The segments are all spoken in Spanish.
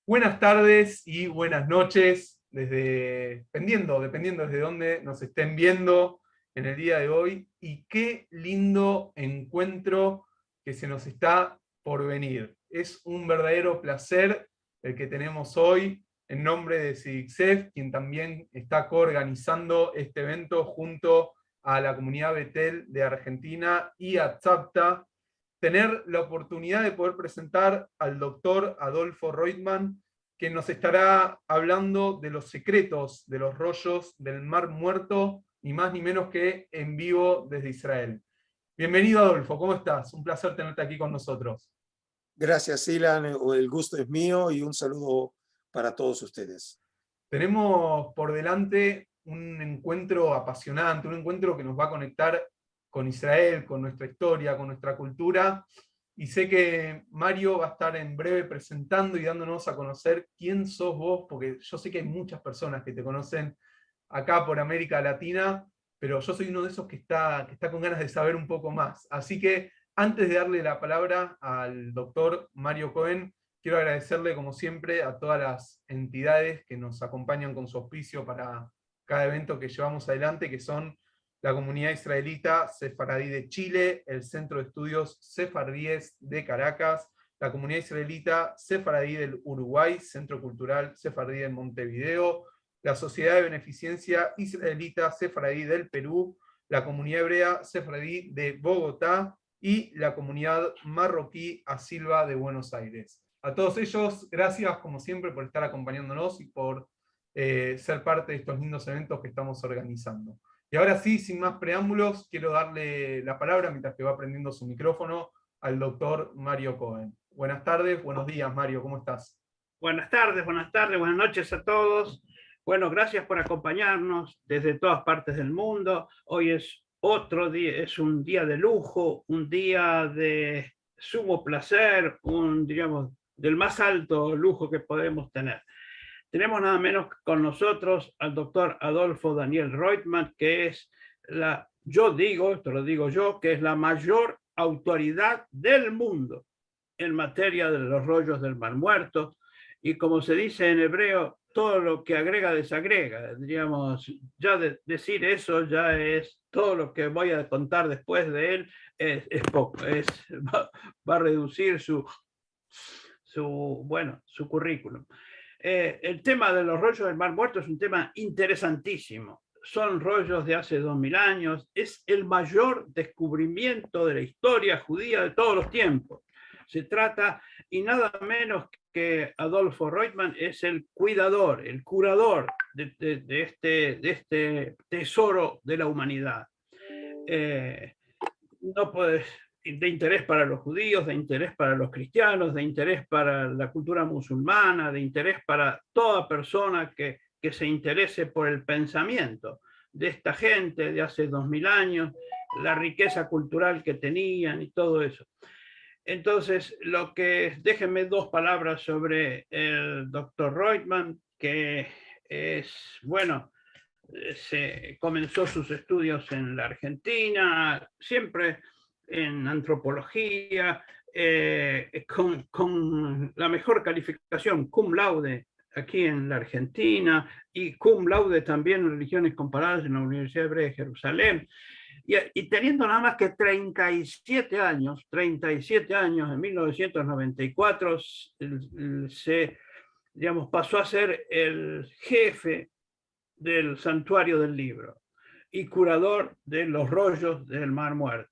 Buenas tardes y buenas noches, dependiendo desde dónde nos estén viendo en el día de hoy. Y qué lindo encuentro que se nos está por venir. Es un verdadero placer el que tenemos hoy en nombre de SIDICSEF, quien también está coorganizando este evento junto a la comunidad Betel de Argentina y a ZAPTA, tener la oportunidad de poder presentar al doctor Adolfo Reutemann, que nos estará hablando de los secretos de los rollos del Mar Muerto, ni más ni menos que en vivo desde Israel. Bienvenido, Adolfo, ¿cómo estás? Un placer tenerte aquí con nosotros. Gracias, Ilan. El gusto es mío y un saludo para todos ustedes. Tenemos por delante un encuentro apasionante, un encuentro que nos va a conectar con Israel, con nuestra historia, con nuestra cultura. Y sé que Mario va a estar en breve presentando y dándonos a conocer quién sos vos, porque yo sé que hay muchas personas que te conocen acá por América Latina, pero yo soy uno de esos que está con ganas de saber un poco más. Así que antes de darle la palabra al doctor Mario Cohen, quiero agradecerle, como siempre, a todas las entidades que nos acompañan con su auspicio para cada evento que llevamos adelante, que son la comunidad israelita sefaradí de Chile, el Centro de Estudios Sefardíes de Caracas, la comunidad israelita sefaradí del Uruguay, Centro Cultural Sefardí de Montevideo, la Sociedad de Beneficencia Israelita Sefaradí del Perú, la comunidad hebrea sefaradí de Bogotá y la comunidad marroquí Asilva de Buenos Aires. A todos ellos, gracias como siempre por estar acompañándonos y por ser parte de estos lindos eventos que estamos organizando. Y ahora sí, sin más preámbulos, quiero darle la palabra, mientras que va prendiendo su micrófono, al doctor Mario Cohen. Buenas tardes, buenos días, Mario, ¿cómo estás? Buenas tardes, buenas noches a todos. Bueno, gracias por acompañarnos desde todas partes del mundo. Hoy es otro día, es un día de lujo, un día de sumo placer, diríamos, del más alto lujo que podemos tener. Tenemos nada menos con nosotros al doctor Adolfo Daniel Reutemann, que es esto lo digo yo, que es la mayor autoridad del mundo en materia de los rollos del Mar Muerto, y como se dice en hebreo, todo lo que agrega desagrega. Diríamos, decir eso ya es todo lo que voy a contar después de él, es poco, va a reducir su currículum. El tema de los rollos del Mar Muerto es un tema interesantísimo. Son rollos de hace 2000 años, es el mayor descubrimiento de la historia judía de todos los tiempos. Se trata, y nada menos que Adolfo Reutemann es el cuidador, el curador de este tesoro de la humanidad. No puedes, de interés para los judíos, de interés para los cristianos, de interés para la cultura musulmana, de interés para toda persona que se interese por el pensamiento de esta gente de hace 2000 años, la riqueza cultural que tenían y todo eso. Entonces, déjenme dos palabras sobre el doctor Reutemann, que comenzó sus estudios en la Argentina, siempre en antropología, con la mejor calificación, cum laude, aquí en la Argentina, y cum laude también en religiones comparadas en la Universidad Hebrea de Jerusalén. Y teniendo nada más que 37 años, en 1994, pasó a ser el jefe del Santuario del Libro y curador de los rollos del Mar Muerto.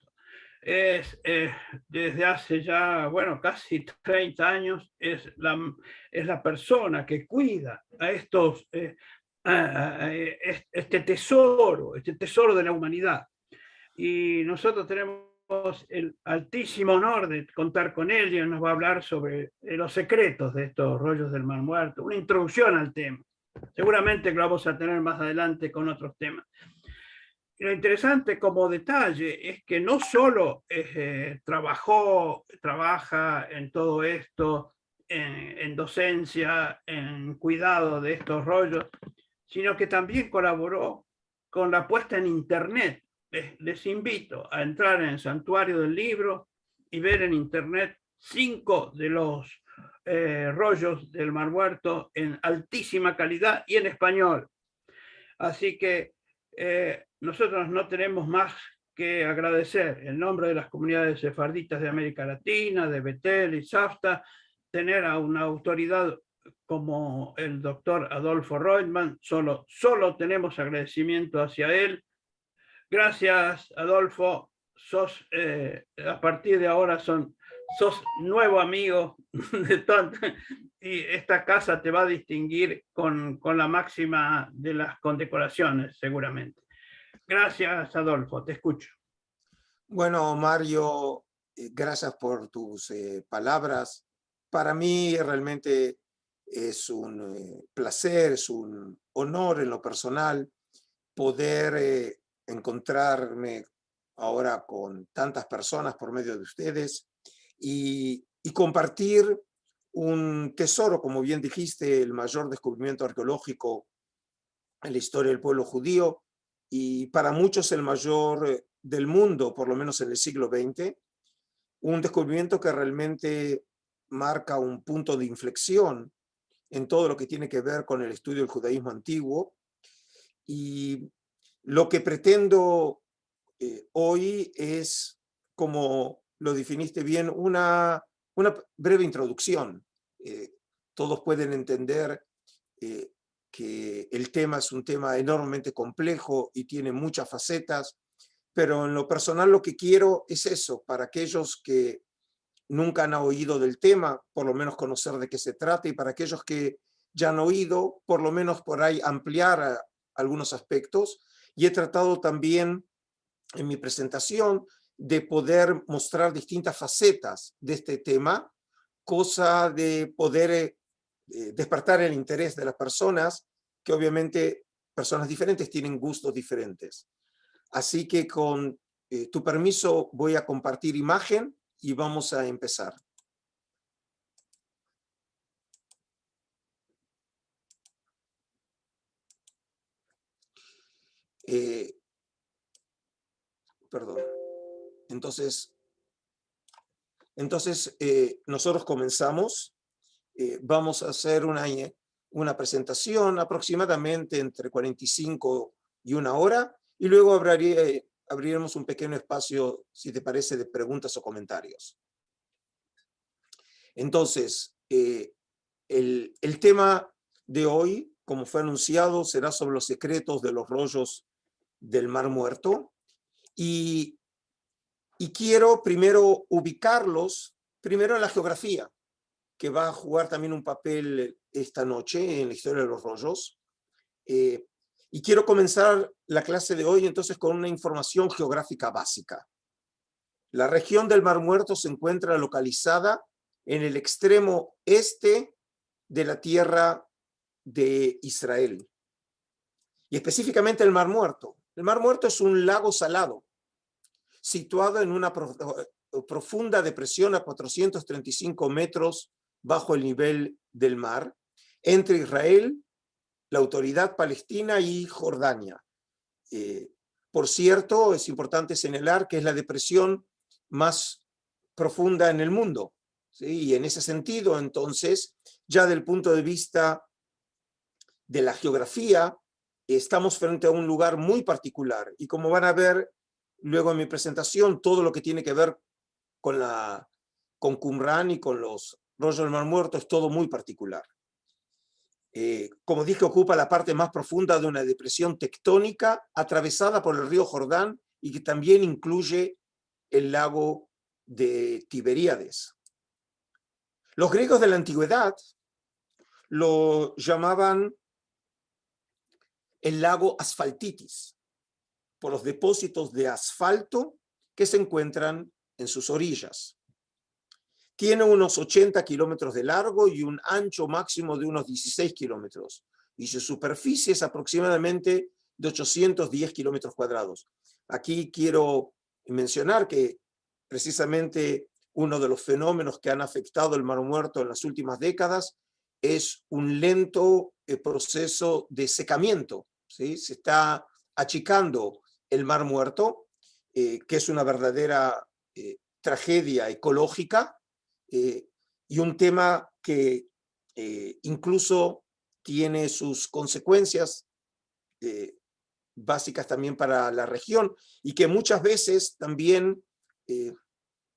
Desde hace ya, casi 30 años, es la persona que cuida a este tesoro de la humanidad. Y nosotros tenemos el altísimo honor de contar con él, y él nos va a hablar sobre los secretos de estos rollos del Mar Muerto, una introducción al tema. Seguramente que lo vamos a tener más adelante con otros temas. Y lo interesante como detalle es que no solo trabaja en todo esto, en docencia, en cuidado de estos rollos, sino que también colaboró con la puesta en internet. Les invito a entrar en el Santuario del Libro y ver en internet 5 de los rollos del Mar Muerto en altísima calidad y en español. Así que nosotros no tenemos más que agradecer en nombre de las comunidades sefarditas de América Latina, de Betel y Safta, tener a una autoridad como el doctor Adolfo Reutemann. Solo tenemos agradecimiento hacia él. Gracias, Adolfo. A partir de ahora sos nuevo amigo de todo, y esta casa te va a distinguir con la máxima de las condecoraciones, seguramente. Gracias, Adolfo, te escucho. Bueno, Mario, gracias por tus palabras. Para mí realmente es un placer, es un honor en lo personal poder encontrarme ahora con tantas personas por medio de ustedes y compartir un tesoro, como bien dijiste, el mayor descubrimiento arqueológico en la historia del pueblo judío y para muchos el mayor del mundo, por lo menos en el siglo XX, un descubrimiento que realmente marca un punto de inflexión en todo lo que tiene que ver con el estudio del judaísmo antiguo. Y lo que pretendo hoy es, como lo definiste bien, una breve introducción. Todos pueden entender que el tema es un tema enormemente complejo y tiene muchas facetas, pero en lo personal lo que quiero es eso, para aquellos que nunca han oído del tema, por lo menos conocer de qué se trata, y para aquellos que ya han oído, por lo menos por ahí ampliar algunos aspectos. Y he tratado también en mi presentación de poder mostrar distintas facetas de este tema, cosa de poder despertar el interés de las personas, que obviamente personas diferentes tienen gustos diferentes. Así que con tu permiso voy a compartir imagen y vamos a empezar. Perdón. Entonces nosotros comenzamos. Vamos a hacer una presentación aproximadamente entre 45 y una hora y luego abriremos un pequeño espacio, si te parece, de preguntas o comentarios. Entonces, el tema de hoy, como fue anunciado, será sobre los secretos de los rollos del Mar Muerto y quiero primero ubicarlos primero en la geografía, que va a jugar también un papel esta noche en la historia de los rollos. Y quiero comenzar la clase de hoy entonces con una información geográfica básica. La región del Mar Muerto se encuentra localizada en el extremo este de la tierra de Israel. Y específicamente el Mar Muerto. El Mar Muerto es un lago salado, situado en una profunda depresión a 435 metros bajo el nivel del mar, entre Israel, la Autoridad Palestina y Jordania. Por cierto, es importante señalar que es la depresión más profunda en el mundo, ¿sí? Y en ese sentido, entonces, ya del punto de vista de la geografía, estamos frente a un lugar muy particular. Y como van a ver luego en mi presentación, todo lo que tiene que ver con Qumran y con los rollos del Mar Muerto es todo muy particular. Como dije, ocupa la parte más profunda de una depresión tectónica atravesada por el río Jordán y que también incluye el lago de Tiberíades. Los griegos de la antigüedad lo llamaban el lago Asfaltitis, por los depósitos de asfalto que se encuentran en sus orillas. Tiene unos 80 kilómetros de largo y un ancho máximo de unos 16 kilómetros, y su superficie es aproximadamente de 810 kilómetros cuadrados. Aquí quiero mencionar que precisamente uno de los fenómenos que han afectado el Mar Muerto en las últimas décadas es un lento proceso de secamiento, ¿sí? Se está achicando el Mar Muerto, que es una verdadera tragedia ecológica, y un tema que incluso tiene sus consecuencias básicas también para la región y que muchas veces también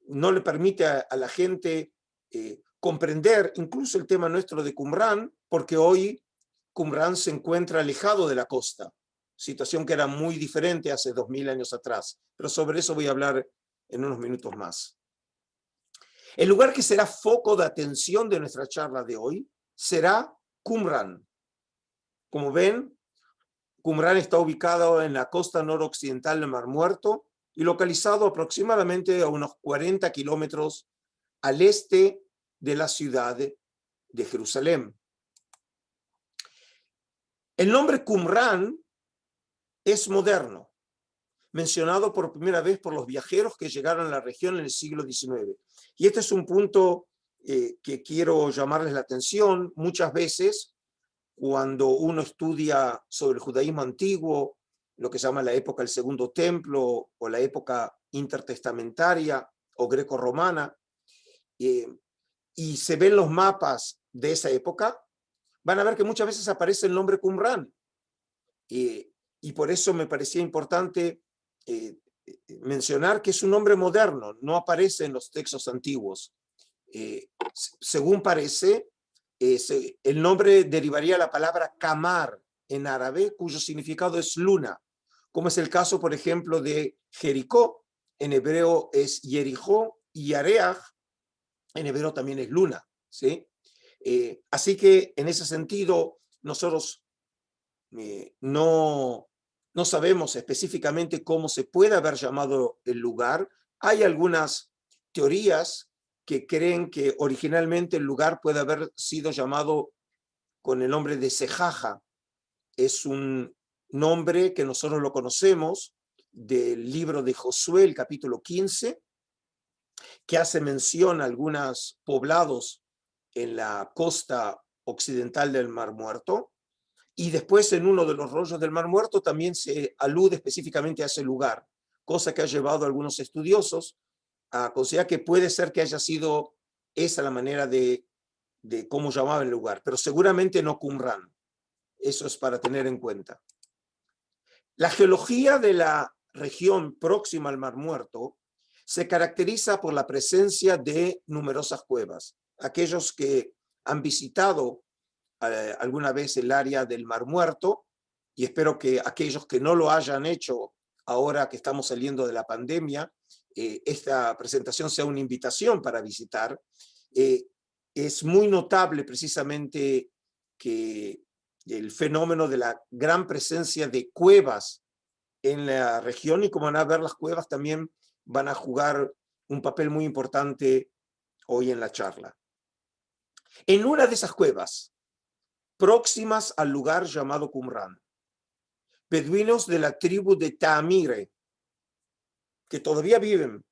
no le permite a la gente comprender incluso el tema nuestro de Qumrán, porque hoy Qumrán se encuentra alejado de la costa, situación que era muy diferente hace 2000 años atrás, pero sobre eso voy a hablar en unos minutos más. El lugar que será foco de atención de nuestra charla de hoy será Qumrán. Como ven, Qumrán está ubicado en la costa noroccidental del Mar Muerto y localizado aproximadamente a unos 40 kilómetros al este de la ciudad de Jerusalén. El nombre Qumrán es moderno, mencionado por primera vez por los viajeros que llegaron a la región en el siglo XIX. Y este es un punto que quiero llamarles la atención. Muchas veces, cuando uno estudia sobre el judaísmo antiguo, lo que se llama la época del Segundo Templo o la época intertestamentaria o greco-romana, y se ven los mapas de esa época, van a ver que muchas veces aparece el nombre Qumrán. Y por eso me parecía importante mencionar que es un nombre moderno, no aparece en los textos antiguos. Según parece, el nombre derivaría de la palabra Qamar en árabe, cuyo significado es luna, como es el caso, por ejemplo, de Jericó, en hebreo es Yerijó, y Yareach, en hebreo también es luna, ¿sí? Así que en ese sentido, nosotros no sabemos específicamente cómo se puede haber llamado el lugar. Hay algunas teorías que creen que originalmente el lugar puede haber sido llamado con el nombre de Sejaja. Es un nombre que nosotros lo conocemos del libro de Josué, el capítulo 15, que hace mención a algunos poblados en la costa occidental del Mar Muerto. Y después en uno de los rollos del Mar Muerto también se alude específicamente a ese lugar, cosa que ha llevado a algunos estudiosos a considerar que puede ser que haya sido esa la manera de cómo llamaban el lugar, pero seguramente no Qumrán. Eso es para tener en cuenta. La geología de la región próxima al Mar Muerto se caracteriza por la presencia de numerosas cuevas. Aquellos que han visitado alguna vez el área del Mar Muerto, y espero que aquellos que no lo hayan hecho ahora que estamos saliendo de la pandemia, esta presentación sea una invitación para visitar. Es muy notable precisamente que el fenómeno de la gran presencia de cuevas en la región, y como van a ver, las cuevas también van a jugar un papel muy importante hoy en la charla. En una de esas cuevas, próximas al lugar llamado Qumrán, beduinos de la tribu de Ta'amire, que todavía viven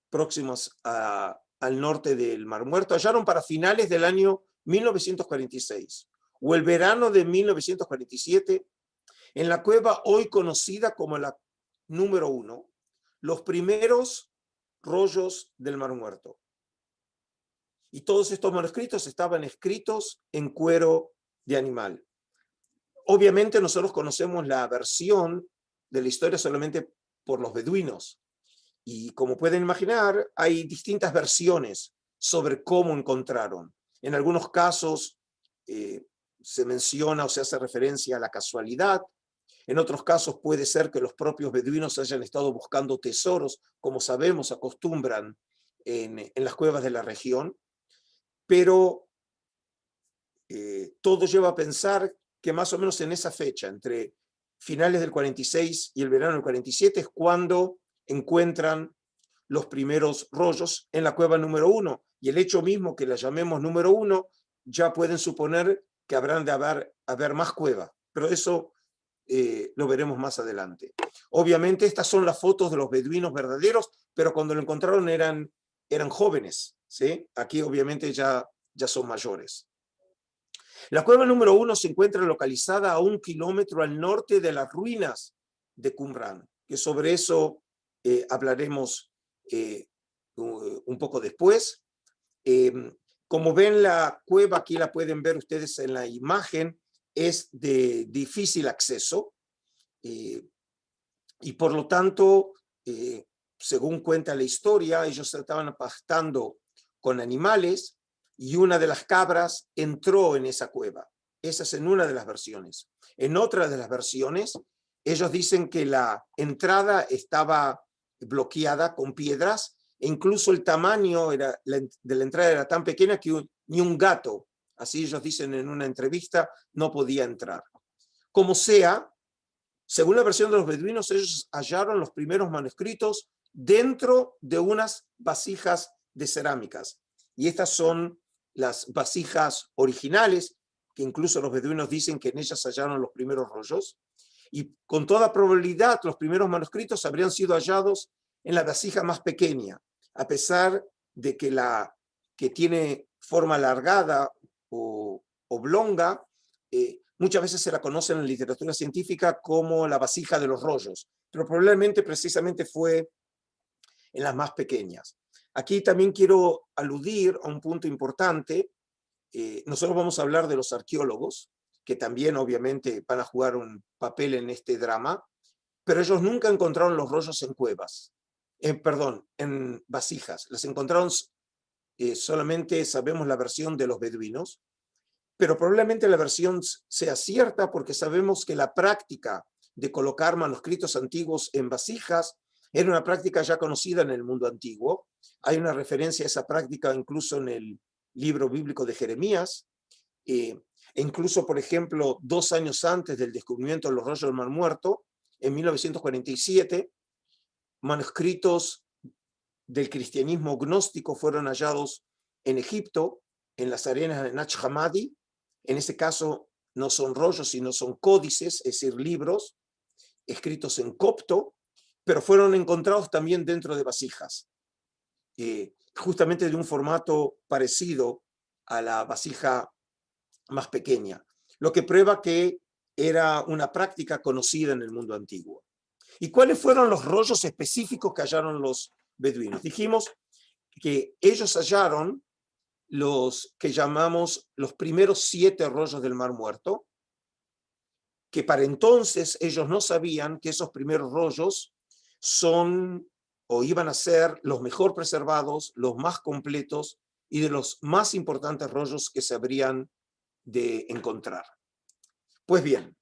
próximos al norte del Mar Muerto, hallaron para finales del año 1946 o el verano de 1947, en la cueva hoy conocida como la número 1, los primeros rollos del Mar Muerto. Y todos estos manuscritos estaban escritos en cuero de animal. Obviamente nosotros conocemos la versión de la historia solamente por los beduinos. Y como pueden imaginar, hay distintas versiones sobre cómo encontraron. En algunos casos se menciona o se hace referencia a la casualidad. En otros casos puede ser que los propios beduinos hayan estado buscando tesoros, como sabemos acostumbran en las cuevas de la región. Pero todo lleva a pensar que más o menos en esa fecha, entre finales del 46 y el verano del 47, es cuando encuentran los primeros rollos en la cueva número 1. Y el hecho mismo que la llamemos número 1, ya pueden suponer que habrán de haber más cuevas. Pero eso lo veremos más adelante. Obviamente estas son las fotos de los beduinos verdaderos, pero cuando lo encontraron eran jóvenes, ¿sí? Aquí obviamente ya son mayores. La cueva número 1 se encuentra localizada a 1 kilómetro al norte de las ruinas de Qumrán, que sobre eso hablaremos un poco después. Como ven, la cueva, aquí la pueden ver ustedes en la imagen, es de difícil acceso y por lo tanto, según cuenta la historia, ellos estaban pastando con animales y una de las cabras entró en esa cueva. Esa es en una de las versiones. En otra de las versiones, ellos dicen que la entrada estaba bloqueada con piedras e incluso el tamaño de la entrada era tan pequeña que ni un gato, así ellos dicen en una entrevista, no podía entrar. Como sea, según la versión de los beduinos, ellos hallaron los primeros manuscritos dentro de unas vasijas de cerámicas. Y estas son las vasijas originales, que incluso los beduinos dicen que en ellas hallaron los primeros rollos. Y con toda probabilidad los primeros manuscritos habrían sido hallados en la vasija más pequeña, a pesar de que la que tiene forma alargada o oblonga, muchas veces se la conoce en la literatura científica como la vasija de los rollos, pero probablemente precisamente fue en las más pequeñas. Aquí también quiero aludir a un punto importante. Nosotros vamos a hablar de los arqueólogos, que también obviamente van a jugar un papel en este drama, pero ellos nunca encontraron los rollos en cuevas, en vasijas. Las encontraron, solamente sabemos la versión de los beduinos, pero probablemente la versión sea cierta porque sabemos que la práctica de colocar manuscritos antiguos en vasijas era una práctica ya conocida en el mundo antiguo. Hay una referencia a esa práctica incluso en el libro bíblico de Jeremías. E incluso, por ejemplo, 2 años antes del descubrimiento de los rollos del Mar Muerto, en 1947, manuscritos del cristianismo gnóstico fueron hallados en Egipto, en las arenas de Nag Hammadi. En ese caso no son rollos, sino son códices, es decir, libros escritos en copto, pero fueron encontrados también dentro de vasijas, justamente de un formato parecido a la vasija más pequeña, lo que prueba que era una práctica conocida en el mundo antiguo. ¿Y cuáles fueron los rollos específicos que hallaron los beduinos? Dijimos que ellos hallaron los que llamamos los primeros 7 rollos del Mar Muerto, que para entonces ellos no sabían que esos primeros rollos son o iban a ser los mejor preservados, los más completos y de los más importantes rollos que se habrían de encontrar. Pues bien,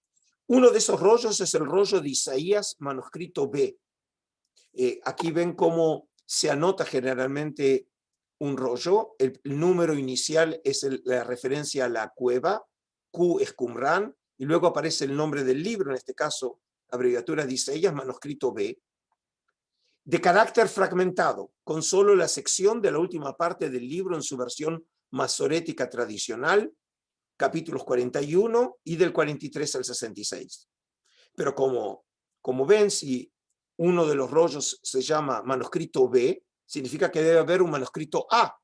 uno de esos rollos es el rollo de Isaías, manuscrito B. Aquí ven cómo se anota generalmente un rollo. El número inicial es la referencia a la cueva, Q es Qumran, y luego aparece el nombre del libro, en este caso, abreviatura de Isaías, manuscrito B, de carácter fragmentado, con solo la sección de la última parte del libro en su versión masorética tradicional, capítulos 41 y del 43 al 66. Pero como ven, si uno de los rollos se llama manuscrito B, significa que debe haber un manuscrito A.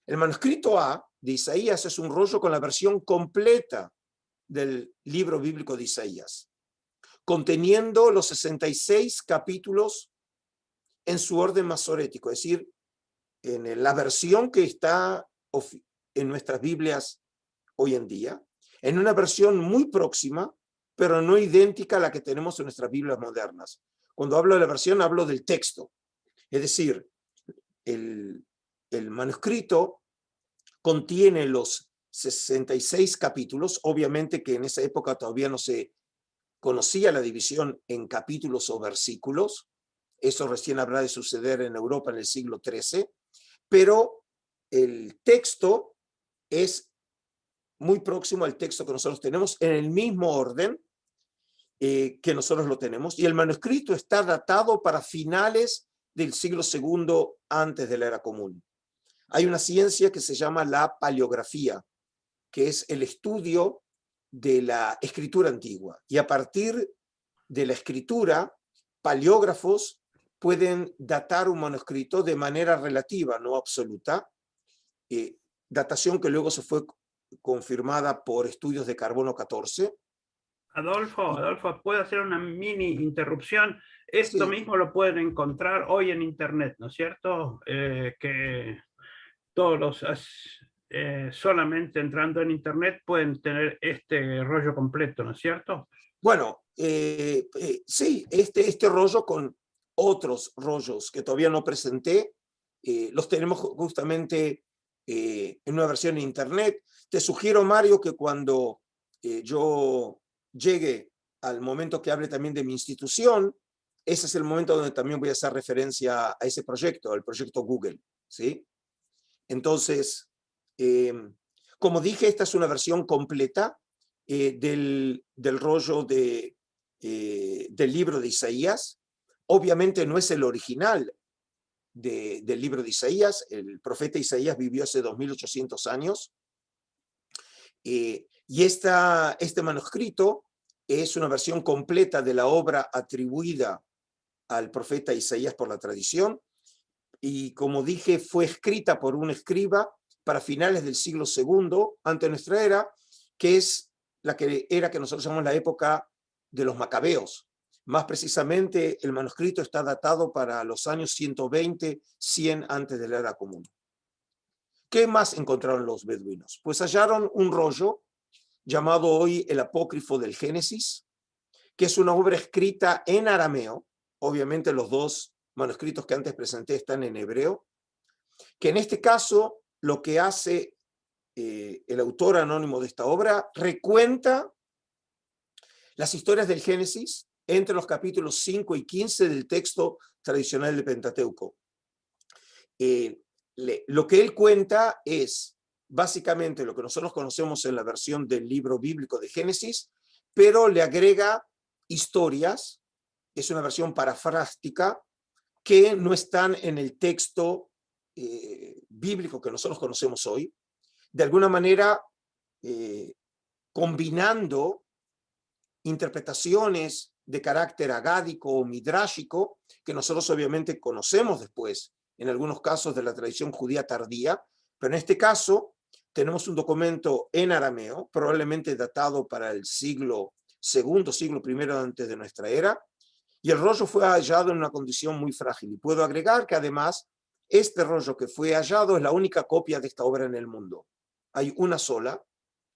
El manuscrito A de Isaías es un rollo con la versión completa del libro bíblico de Isaías, conteniendo los 66 capítulos en su orden masorético, es decir, en la versión que está en nuestras Biblias hoy en día, en una versión muy próxima, pero no idéntica a la que tenemos en nuestras Biblias modernas. Cuando hablo de la versión, hablo del texto. Es decir, el manuscrito contiene los 66 capítulos, obviamente que en esa época todavía no se conocía la división en capítulos o versículos, eso recién habrá de suceder en Europa en el siglo XIII, pero el texto es muy próximo al texto que nosotros tenemos en el mismo orden que nosotros lo tenemos, y el manuscrito está datado para finales del siglo II antes de la era común. Hay una ciencia que se llama la paleografía, que es el estudio de la escritura antigua, y a partir de la escritura, paleógrafos pueden datar un manuscrito de manera relativa, no absoluta, datación que luego se fue confirmada por estudios de carbono 14. Adolfo, ¿puedo hacer una mini interrupción? Esto Sí. mismo lo pueden encontrar hoy en internet, ¿no es cierto? Que todos solamente entrando en internet pueden tener este rollo completo, ¿no es cierto? Bueno, sí, este rollo con otros rollos que todavía no presenté, los tenemos justamente en una versión en internet. Te sugiero, Mario, que cuando yo llegue al momento que hable también de mi institución, ese es el momento donde también voy a hacer referencia a ese proyecto, al proyecto Google, ¿sí? Entonces, como dije, esta es una versión completa del rollo del libro de Isaías. Obviamente no es el original del libro de Isaías. El profeta Isaías vivió hace 2800 años. Y este manuscrito es una versión completa de la obra atribuida al profeta Isaías por la tradición. Y como dije, fue escrita por un escriba para finales del siglo II antes de nuestra era, que es la que nosotros llamamos la época de los macabeos. Más precisamente, el manuscrito está datado para los años 120, 100 antes de la era común. ¿Qué más encontraron los beduinos? Pues hallaron un rollo llamado hoy el Apócrifo del Génesis, que es una obra escrita en arameo. Obviamente los dos manuscritos que antes presenté están en hebreo, que en este caso lo que hace el autor anónimo de esta obra recuenta las historias del Génesis entre los capítulos 5 y 15 del texto tradicional del Pentateuco. Lo que él cuenta es básicamente lo que nosotros conocemos en la versión del libro bíblico de Génesis, pero le agrega historias. Es una versión parafrástica que no están en el texto bíblico que nosotros conocemos hoy, de alguna manera combinando interpretaciones de carácter agádico o midrásico, que nosotros obviamente conocemos después, en algunos casos de la tradición judía tardía, pero en este caso tenemos un documento en arameo, probablemente datado para el siglo II, siglo I antes de nuestra era, y el rollo fue hallado en una condición muy frágil. Y puedo agregar que además este rollo que fue hallado es la única copia de esta obra en el mundo. Hay una sola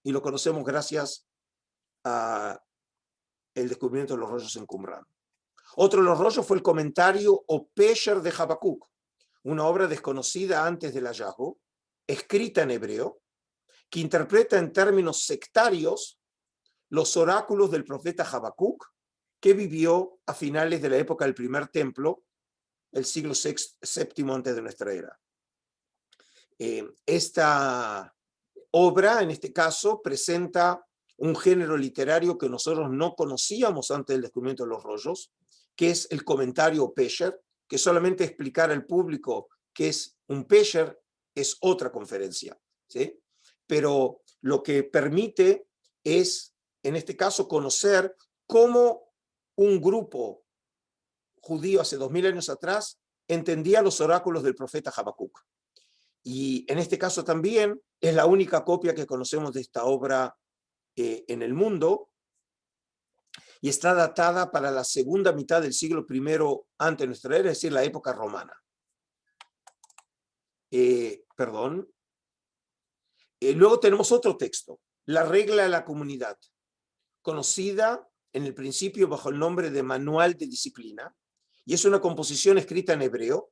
y lo conocemos gracias al descubrimiento de los rollos en Qumran. Otro de los rollos fue el comentario o Pesher de Habacuc, una obra desconocida antes del hallazgo, escrita en hebreo, que interpreta en términos sectarios los oráculos del profeta Habacuc, que vivió a finales de la época del primer templo, el siglo VII antes de nuestra era. Esta obra, en este caso, presenta un género literario que nosotros no conocíamos antes del descubrimiento de los rollos, que es el comentario Pesher, que solamente explicar al público qué es un Pesher es otra conferencia, ¿sí? Pero lo que permite es, en este caso, conocer cómo un grupo judío hace 2000 años atrás entendía los oráculos del profeta Habacuc. Y en este caso también es la única copia que conocemos de esta obra en el mundo, y está datada para la segunda mitad del siglo I antes de nuestra era, es decir, la época romana. Luego tenemos otro texto, la regla de la comunidad, conocida en el principio bajo el nombre de Manual de Disciplina, y es una composición escrita en hebreo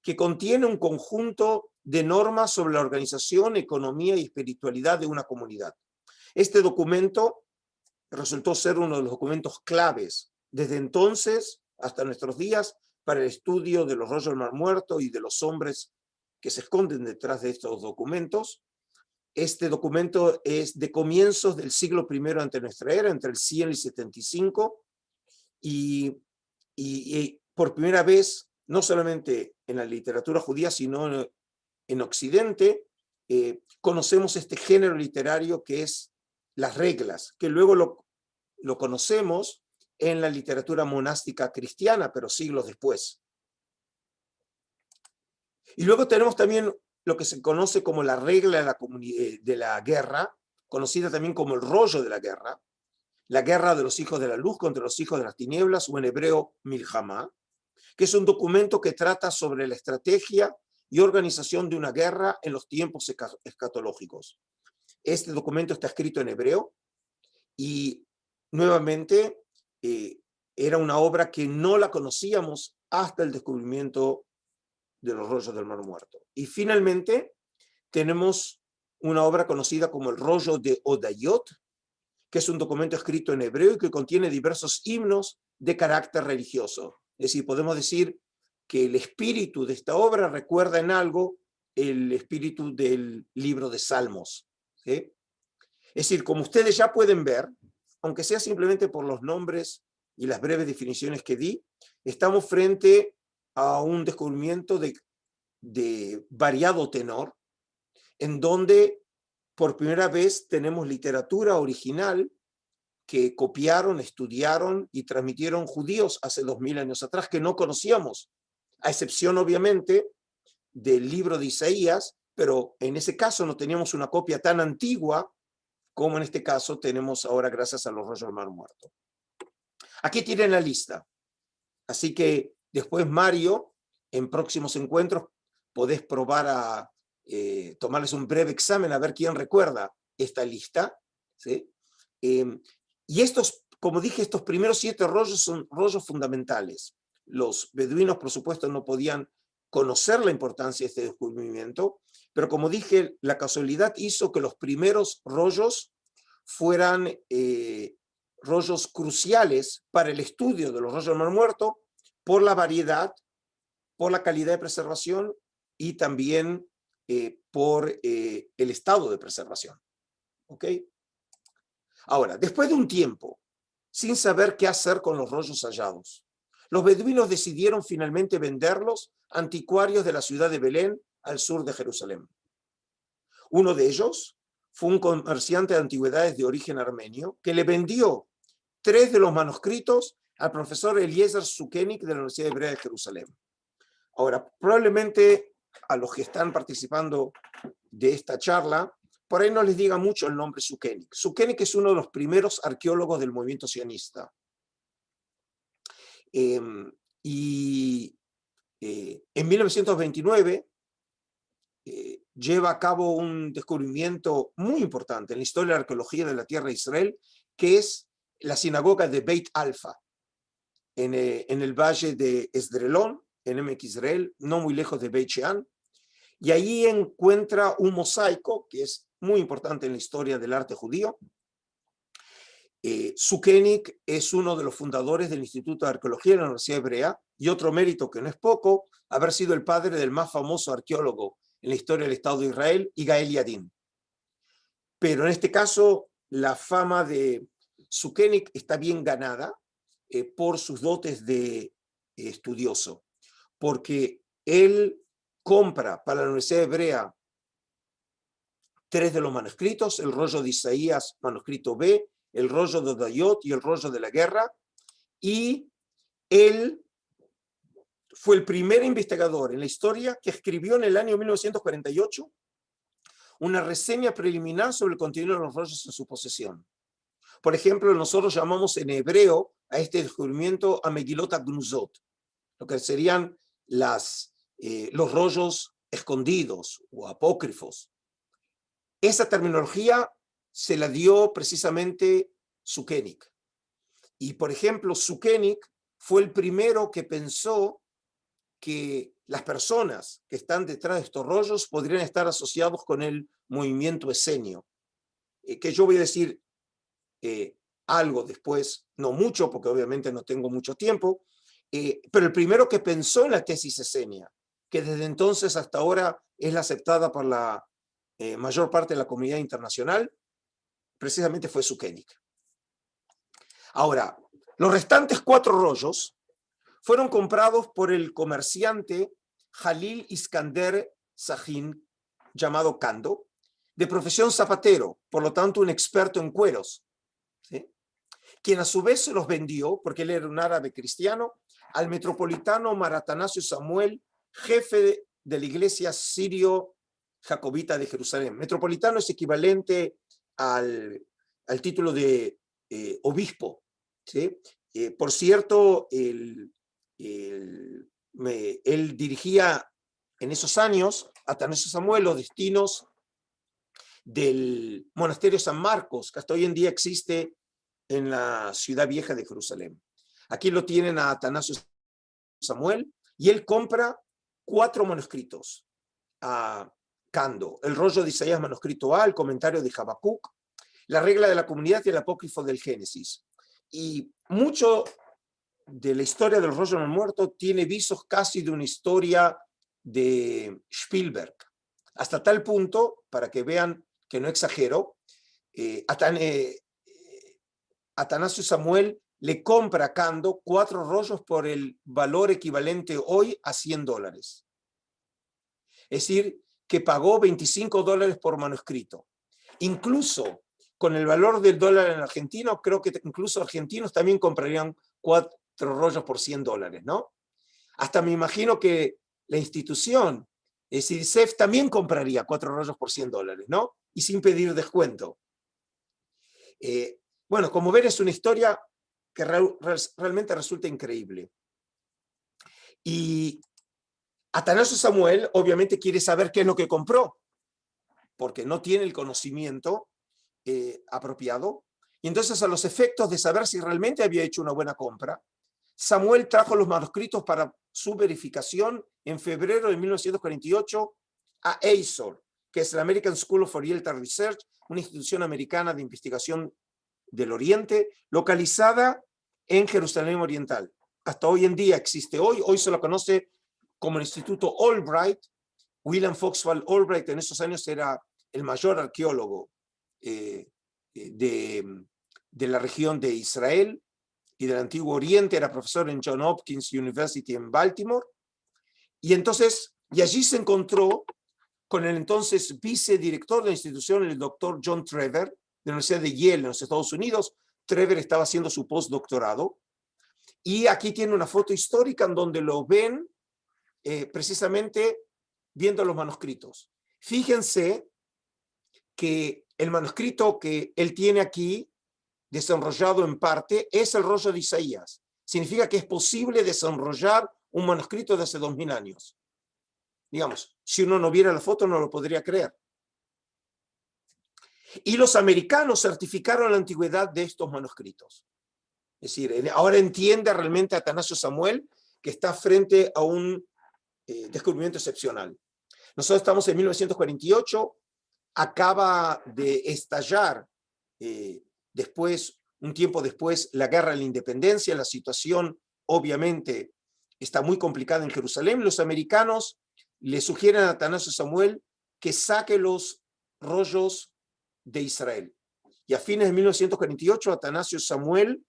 que contiene un conjunto de normas sobre la organización, economía y espiritualidad de una comunidad. Este documento resultó ser uno de los documentos claves desde entonces hasta nuestros días para el estudio de los rollos del Mar Muerto y de los hombres que se esconden detrás de estos documentos. Este documento es de comienzos del siglo I antes de nuestra era, entre el 100 y el 75, y por primera vez, no solamente en la literatura judía, sino en Occidente, conocemos este género literario que es las reglas, que luego lo conocemos en la literatura monástica cristiana, pero siglos después. Y luego tenemos también lo que se conoce como la regla de la guerra, conocida también como el rollo de la guerra de los hijos de la luz contra los hijos de las tinieblas, o en hebreo Milhamá, que es un documento que trata sobre la estrategia y organización de una guerra en los tiempos escatológicos. Este documento está escrito en hebreo y nuevamente era una obra que no la conocíamos hasta el descubrimiento de los rollos del Mar Muerto. Y finalmente tenemos una obra conocida como el rollo de Odayot, que es un documento escrito en hebreo y que contiene diversos himnos de carácter religioso. Es decir, podemos decir que el espíritu de esta obra recuerda en algo el espíritu del libro de Salmos, ¿sí? Es decir, como ustedes ya pueden ver, aunque sea simplemente por los nombres y las breves definiciones que di, estamos frente a un descubrimiento de variado tenor, en donde por primera vez tenemos literatura original que copiaron, estudiaron y transmitieron judíos hace 2000 años atrás, que no conocíamos, a excepción obviamente del libro de Isaías, pero en ese caso no teníamos una copia tan antigua como en este caso tenemos ahora gracias a los rollos del Mar Muerto. Aquí tienen la lista, así que después Mario, en próximos encuentros, podés probar a tomarles un breve examen a ver quién recuerda esta lista, ¿sí? Y estos, como dije, estos primeros 7 rollos son rollos fundamentales. Los beduinos, por supuesto, no podían conocer la importancia de este descubrimiento, pero como dije, la casualidad hizo que los primeros rollos fueran rollos cruciales para el estudio de los rollos del Mar Muerto por la variedad, por la calidad de preservación y también por el estado de preservación. ¿Ok? Ahora, después de un tiempo, sin saber qué hacer con los rollos hallados, los beduinos decidieron finalmente venderlos a anticuarios de la ciudad de Belén, al sur de Jerusalén. Uno de ellos fue un comerciante de antigüedades de origen armenio que le vendió 3 de los manuscritos al profesor Eliezer Sukenik de la Universidad Hebrea de Jerusalén. Ahora, probablemente a los que están participando de esta charla, por ahí no les diga mucho el nombre Sukenik. Sukenik es uno de los primeros arqueólogos del movimiento sionista. En 1929 lleva a cabo un descubrimiento muy importante en la historia de la arqueología de la tierra de Israel, que es la sinagoga de Beit Alfa, en el valle de Esdrelón, en Emek Israel, no muy lejos de Beit Shean, y ahí encuentra un mosaico que es muy importante en la historia del arte judío. Sukenik es uno de los fundadores del Instituto de Arqueología de la Universidad Hebrea, y otro mérito que no es poco, haber sido el padre del más famoso arqueólogo en la historia del Estado de Israel, Yigael Yadin. Pero en este caso, la fama de Sukenik está bien ganada por sus dotes de estudioso, porque él compra para la Universidad Hebrea 3 de los manuscritos, el rollo de Isaías, manuscrito B, el rollo de Odayot y el rollo de la guerra, y él fue el primer investigador en la historia que escribió en el año 1948 una reseña preliminar sobre el contenido de los rollos en su posesión. Por ejemplo, nosotros llamamos en hebreo a este descubrimiento a Megilot Agnuzot, lo que serían los rollos escondidos o apócrifos. Esa terminología se la dio precisamente Sukenik. Y, por ejemplo, Sukenik fue el primero que pensó que las personas que están detrás de estos rollos podrían estar asociados con el movimiento esenio. Que yo voy a decir algo después, no mucho, porque obviamente no tengo mucho tiempo, pero el primero que pensó en la tesis esenia, que desde entonces hasta ahora es la aceptada por la mayor parte de la comunidad internacional, precisamente fue Sukenik. Ahora, los restantes 4 rollos fueron comprados por el comerciante Jalil Iskander Sahin, llamado Kando, de profesión zapatero, por lo tanto un experto en cueros, ¿sí? Quien a su vez se los vendió, porque él era un árabe cristiano, al metropolitano Maratanasio Samuel, jefe de la iglesia sirio-jacobita de Jerusalén. Metropolitano es equivalente al título de obispo, ¿sí? Por cierto, él dirigía en esos años, Atanasio Samuel, los destinos del monasterio San Marcos, que hasta hoy en día existe en la ciudad vieja de Jerusalén. Aquí lo tienen a Atanasio Samuel, y él compra 4 manuscritos a Cando: el rollo de Isaías manuscrito A, el comentario de Habacuc, la regla de la comunidad y el apócrifo del Génesis. Y mucho de la historia del rollo del muerto tiene visos casi de una historia de Spielberg, hasta tal punto, para que vean que no exagero, Atanasio Samuel le compra a Cando 4 rollos por el valor equivalente hoy a $100. Es decir, que pagó $25 por manuscrito. Incluso con el valor del dólar en argentino, creo que incluso argentinos también comprarían 4 rollos por $100, ¿no? Hasta me imagino que la institución, es decir, CEF, también compraría 4 rollos por $100, ¿no? Y sin pedir descuento. Bueno, como ven, es una historia que realmente resulta increíble. Y Atanasio Samuel obviamente quiere saber qué es lo que compró, porque no tiene el conocimiento apropiado. Y entonces, a los efectos de saber si realmente había hecho una buena compra, Samuel trajo los manuscritos para su verificación en febrero de 1948 a ASOR, que es la American School of Oriental Research, una institución americana de investigación del Oriente, localizada en Jerusalén Oriental. Hasta hoy en día existe hoy se lo conoce como el Instituto Albright. William Foxwell Albright en esos años era el mayor arqueólogo de la región de Israel y del Antiguo Oriente, era profesor en Johns Hopkins University en Baltimore, y allí se encontró con el entonces vicedirector de la institución, el doctor John Trevor, de la Universidad de Yale en los Estados Unidos. Trevor estaba haciendo su postdoctorado, y aquí tiene una foto histórica en donde lo ven precisamente viendo los manuscritos. Fíjense que el manuscrito que él tiene aquí, desenrollado en parte, es el rollo de Isaías. Significa que es posible desenrollar un manuscrito de hace 2000 años. Digamos, si uno no viera la foto no lo podría creer. Y los americanos certificaron la antigüedad de estos manuscritos. Es decir, ahora entiende realmente Atanasio Samuel que está frente a un descubrimiento excepcional. Nosotros estamos en 1948, acaba de estallar un tiempo después, la guerra de la independencia. La situación obviamente está muy complicada en Jerusalén. Los americanos le sugieren a Atanasio Samuel que saque los rollos de Israel. Y a fines de 1948, Atanasio Samuel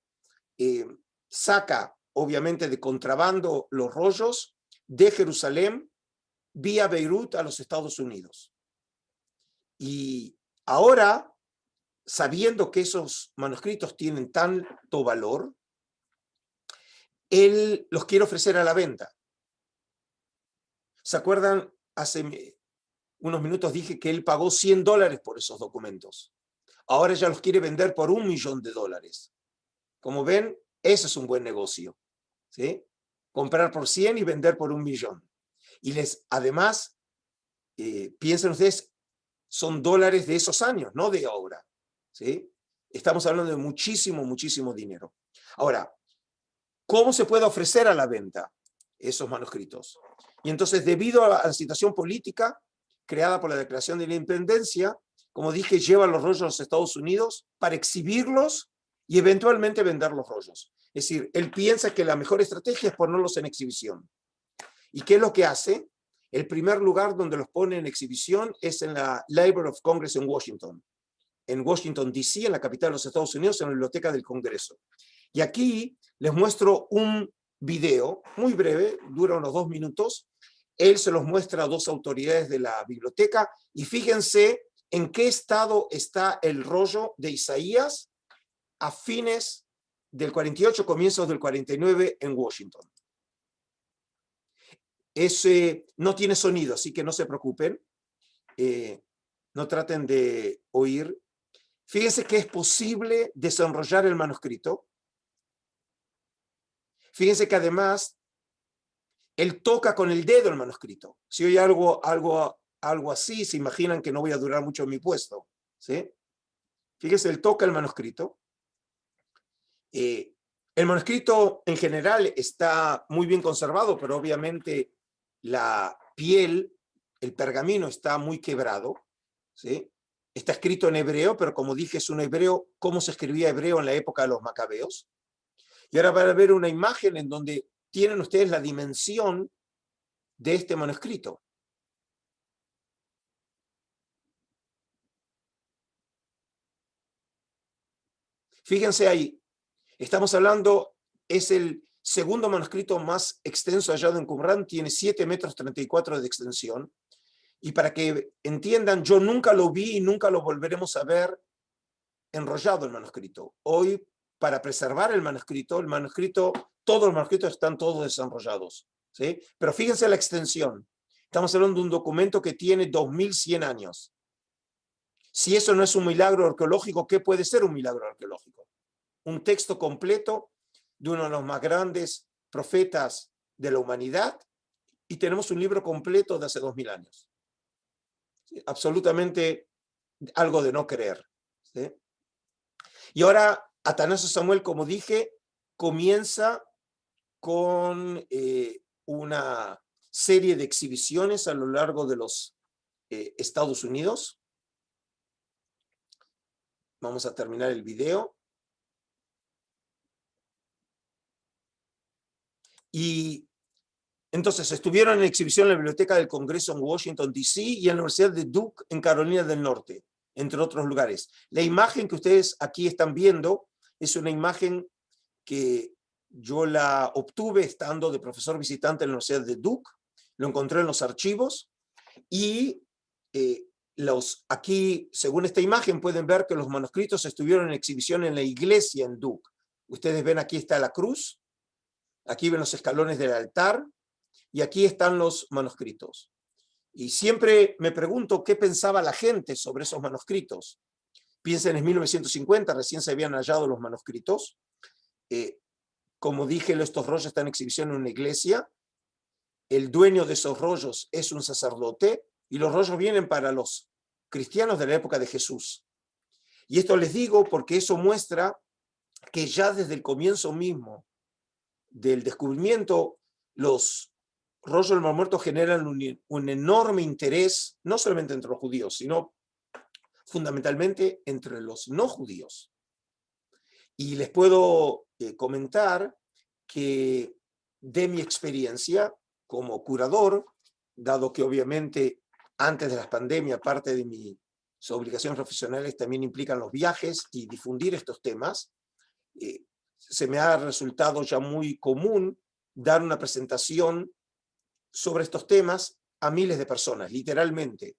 saca, obviamente de contrabando, los rollos de Jerusalén vía Beirut a los Estados Unidos. Y ahora, sabiendo que esos manuscritos tienen tanto valor, él los quiere ofrecer a la venta. ¿Se acuerdan? Hace unos minutos dije que él pagó $100 por esos documentos. Ahora ya los quiere vender por $1 millón. Como ven, ese es un buen negocio, ¿sí? Comprar por 100 y vender por $1 millón. Y además, piensen ustedes, son dólares de esos años, no de ahora, ¿sí? Estamos hablando de muchísimo, muchísimo dinero. Ahora, ¿cómo se puede ofrecer a la venta esos manuscritos? Y entonces, debido a la situación política creada por la Declaración de la Independencia, como dije, lleva los rollos a los Estados Unidos para exhibirlos y eventualmente vender los rollos. Es decir, él piensa que la mejor estrategia es ponerlos en exhibición. ¿Y qué es lo que hace? El primer lugar donde los pone en exhibición es en la Library of Congress en Washington D.C., en la capital de los Estados Unidos, en la Biblioteca del Congreso. Y aquí les muestro un video muy breve, dura unos 2 minutos. Él se los muestra a 2 autoridades de la biblioteca, y fíjense en qué estado está el rollo de Isaías a fines del 48, comienzos del 49 en Washington. No tiene sonido, así que no se preocupen. No traten de oír. Fíjense que es posible desenrollar el manuscrito. Fíjense que además él toca con el dedo el manuscrito. Si oye algo así, se imaginan que no voy a durar mucho en mi puesto, ¿sí? Fíjese, él toca el manuscrito. El manuscrito en general está muy bien conservado, pero obviamente la piel, el pergamino está muy quebrado, ¿sí? Está escrito en hebreo, pero como dije, es un hebreo, cómo se escribía hebreo en la época de los macabeos. Y ahora van a ver una imagen en donde tienen ustedes la dimensión de este manuscrito. Fíjense ahí, estamos hablando, es el segundo manuscrito más extenso hallado en Qumrán, tiene 7 metros 34 de extensión. Y para que entiendan, yo nunca lo vi y nunca lo volveremos a ver enrollado el manuscrito. Hoy, para preservar el manuscrito, todos los manuscritos están todos desenrollados, ¿sí? Pero fíjense la extensión. Estamos hablando de un documento que tiene 2100 años. Si eso no es un milagro arqueológico, ¿qué puede ser un milagro arqueológico? Un texto completo de uno de los más grandes profetas de la humanidad y tenemos un libro completo de hace 2000 años. ¿Sí? Absolutamente algo de no creer, ¿sí? Y ahora Atanasio Samuel, como dije, comienza con una serie de exhibiciones a lo largo de los Estados Unidos. Vamos a terminar el video. Y entonces estuvieron en exhibición en la Biblioteca del Congreso en Washington, D.C. y en la Universidad de Duke en Carolina del Norte, entre otros lugares. La imagen que ustedes aquí están viendo es una imagen que yo la obtuve estando de profesor visitante en la Universidad de Duke. Lo encontré en los archivos y aquí, según esta imagen, pueden ver que los manuscritos estuvieron en exhibición en la iglesia en Duke. Ustedes ven, aquí está la cruz, aquí ven los escalones del altar y aquí están los manuscritos. Y siempre me pregunto qué pensaba la gente sobre esos manuscritos. Piensen en 1950, recién se habían hallado los manuscritos. Como dije, estos rollos están en exhibición en una iglesia. El dueño de esos rollos es un sacerdote y los rollos vienen para los cristianos de la época de Jesús. Y esto les digo porque eso muestra que ya desde el comienzo mismo del descubrimiento, los rollos del Mar Muerto generan un enorme interés, no solamente entre los judíos, sino fundamentalmente entre los no judíos. Y les puedo comentar que de mi experiencia como curador, dado que obviamente antes de las pandemias parte de mis obligaciones profesionales también implican los viajes y difundir estos temas, se me ha resultado ya muy común dar una presentación sobre estos temas a miles de personas, literalmente.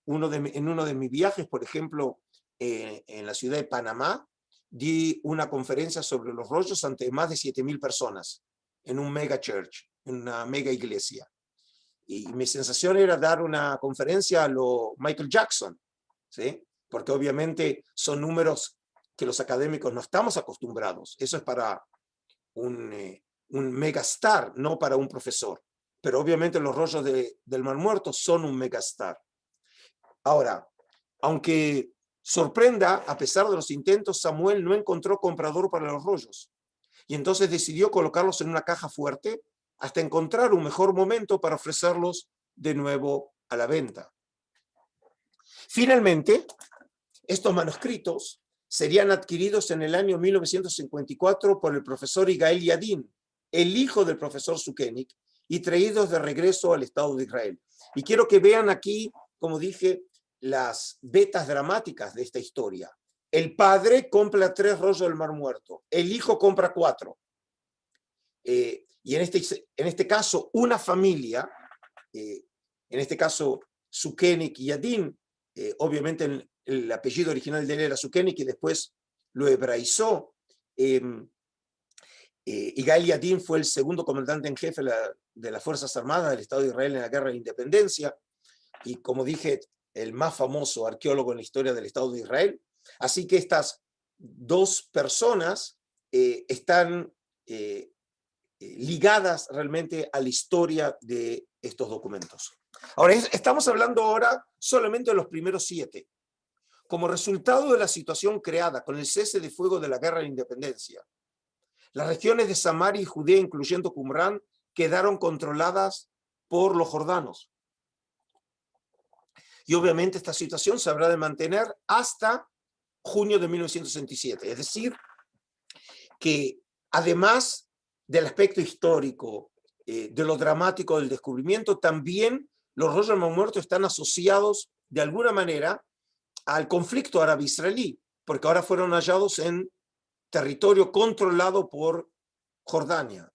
En uno de mis viajes, por ejemplo, en la ciudad de Panamá, di una conferencia sobre los rollos ante más de 7000 personas en un mega church, en una mega iglesia. Y mi sensación era dar una conferencia a lo Michael Jackson, ¿sí? Porque obviamente son números que los académicos no estamos acostumbrados. Eso es para un megastar, no para un profesor. Pero obviamente los rollos del Mar Muerto son un megastar. Ahora, aunque sorprenda, a pesar de los intentos, Samuel no encontró comprador para los rollos. Y entonces decidió colocarlos en una caja fuerte hasta encontrar un mejor momento para ofrecerlos de nuevo a la venta. Finalmente, estos manuscritos serían adquiridos en el año 1954 por el profesor Yigael Yadin, el hijo del profesor Sukenik, y traídos de regreso al Estado de Israel. Y quiero que vean aquí, como dije, las vetas dramáticas de esta historia. El padre compra 3 rollos del Mar Muerto, el hijo compra 4. Y en este caso, una familia, en este caso Sukenik y Yadin, obviamente el apellido original de él era Sukenik y después lo hebraizó. Yigael Yadin fue el segundo comandante en jefe de las Fuerzas Armadas del Estado de Israel en la Guerra de la Independencia y, como dije, el más famoso arqueólogo en la historia del Estado de Israel. Así que estas 2 personas están ligadas realmente a la historia de estos documentos. Ahora, estamos hablando ahora solamente de los primeros 7. Como resultado de la situación creada con el cese de fuego de la Guerra de la Independencia, las regiones de Samaria y Judea, incluyendo Qumrán, quedaron controladas por los jordanos. Y obviamente esta situación se habrá de mantener hasta junio de 1967. Es decir, que además del aspecto histórico, de lo dramático del descubrimiento, también los rollos del Mar Muerto están asociados de alguna manera al conflicto árabe-israelí, porque ahora fueron hallados en territorio controlado por Jordania,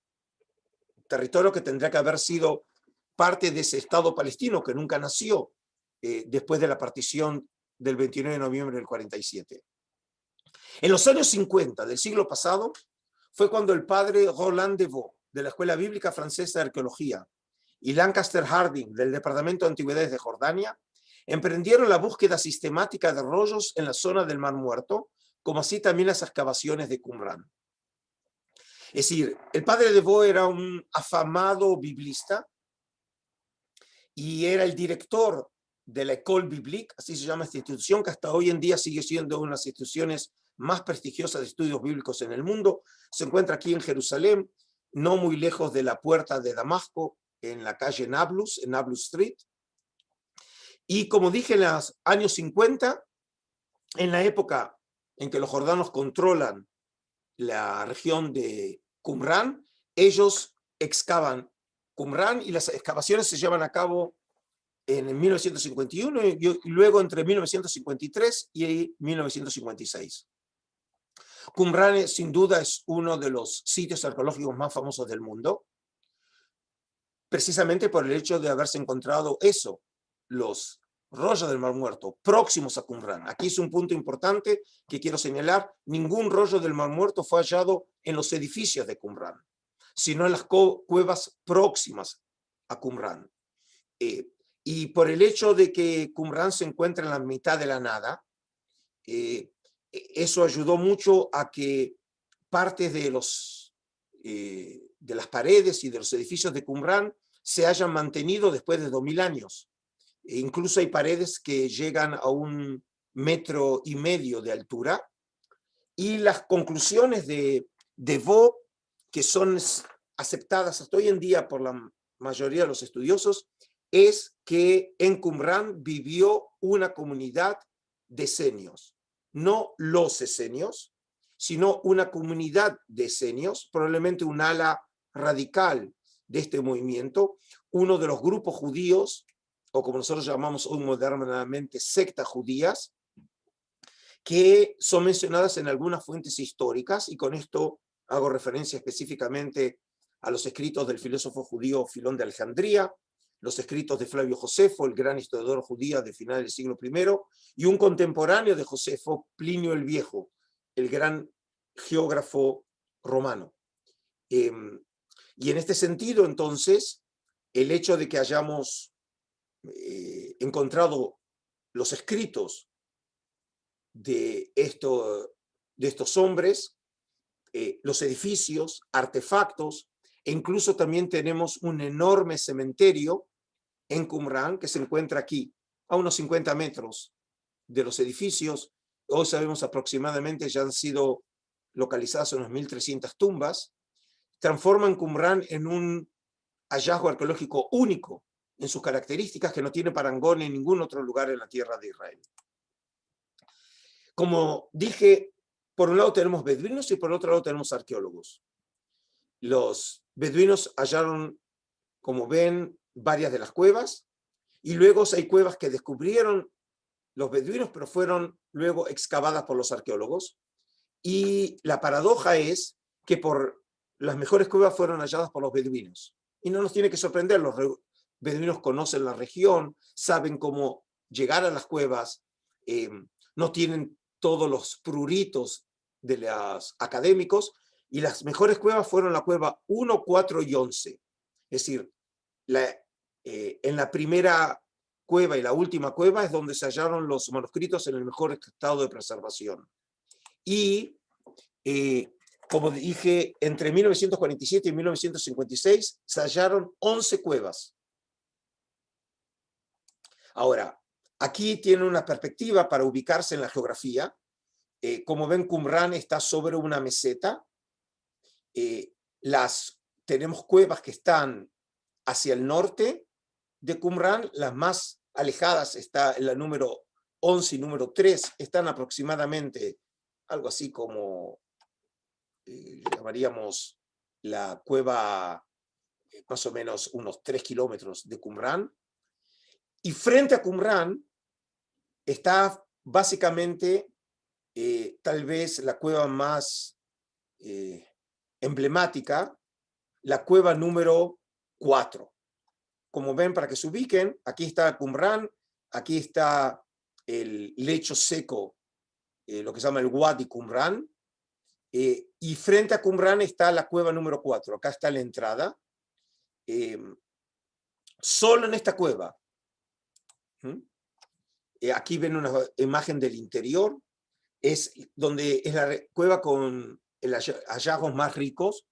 territorio que tendría que haber sido parte de ese Estado palestino que nunca nació después de la partición del 29 de noviembre del 47. En los años 50 del siglo pasado fue cuando el padre Roland Devaux, de la Escuela Bíblica Francesa de Arqueología, y Lancaster Harding, del Departamento de Antigüedades de Jordania, emprendieron la búsqueda sistemática de rollos en la zona del Mar Muerto, como así también las excavaciones de Qumrán. Es decir, el padre Devaux era un afamado biblista y era el director de la École Biblique, así se llama esta institución, que hasta hoy en día sigue siendo una de las instituciones más prestigiosas de estudios bíblicos en el mundo. Se encuentra aquí en Jerusalén, no muy lejos de la puerta de Damasco, en la calle Nablus, en Nablus Street. Y como dije, en los años 50, en la época en que los jordanos controlan la región de Qumrán, ellos excavan Qumrán y las excavaciones se llevan a cabo en 1951 y luego entre 1953 y 1956. Qumrán sin duda es uno de los sitios arqueológicos más famosos del mundo, precisamente por el hecho de haberse encontrado eso, los rollos del Mar Muerto próximos a Qumrán. Aquí es un punto importante que quiero señalar: ningún rollo del Mar Muerto fue hallado en los edificios de Qumrán, sino en las cuevas próximas a Qumrán. Y por el hecho de que Qumrán se encuentra en la mitad de la nada, eso ayudó mucho a que partes de las paredes y de los edificios de Qumrán se hayan mantenido después de 2000 años. E incluso hay paredes que llegan a 1,5 metros de altura. Y las conclusiones de Devaux, que son aceptadas hasta hoy en día por la mayoría de los estudiosos, es que en Qumrán vivió una comunidad de esenios, no los esenios, sino una comunidad de esenios, probablemente un ala radical de este movimiento, uno de los grupos judíos, o como nosotros llamamos hoy modernamente sectas judías, que son mencionadas en algunas fuentes históricas, y con esto hago referencia específicamente a los escritos del filósofo judío Filón de Alejandría, los escritos de Flavio Josefo, el gran historiador judío de finales del siglo I, y un contemporáneo de Josefo, Plinio el Viejo, el gran geógrafo romano. Y en este sentido, entonces, el hecho de que hayamos encontrado los escritos de estos hombres, los edificios, artefactos, e incluso también tenemos un enorme cementerio en Qumrán que se encuentra aquí, a unos 50 metros de los edificios. Hoy sabemos aproximadamente ya han sido localizadas unas 1.300 tumbas, transforman Qumrán en un hallazgo arqueológico único en sus características, que no tiene parangón en ningún otro lugar en la tierra de Israel. Como dije, por un lado tenemos beduinos y por otro lado tenemos arqueólogos. Los beduinos hallaron, como ven, varias de las cuevas, y luego hay cuevas que descubrieron los beduinos, pero fueron luego excavadas por los arqueólogos. Y la paradoja es que las mejores cuevas fueron halladas por los beduinos. Y no nos tiene que sorprender, los beduinos conocen la región, saben cómo llegar a las cuevas, no tienen todos los pruritos de los académicos, y las mejores cuevas fueron la cueva 1, 4 y 11. Es decir, en la primera cueva y la última cueva es donde se hallaron los manuscritos en el mejor estado de preservación. Y como dije, entre 1947 y 1956 se hallaron 11 cuevas. Ahora, aquí tiene una perspectiva para ubicarse en la geografía. Como ven, Qumrán está sobre una meseta. Tenemos cuevas que están hacia el norte de Qumrán, las más alejadas está en la número 11 y número 3, están aproximadamente algo así como, llamaríamos la cueva, más o menos unos 3 kilómetros de Qumrán. Y frente a Qumrán está básicamente tal vez la cueva más emblemática, la cueva número 4. Como ven, para que se ubiquen, aquí está Qumrán, aquí está el lecho seco, lo que se llama el Wadi Qumrán, y frente a Qumrán está la cueva número 4. Acá está la entrada. Solo en esta cueva. Aquí ven una imagen del interior. Es donde es la cueva con los hallazgos más ricos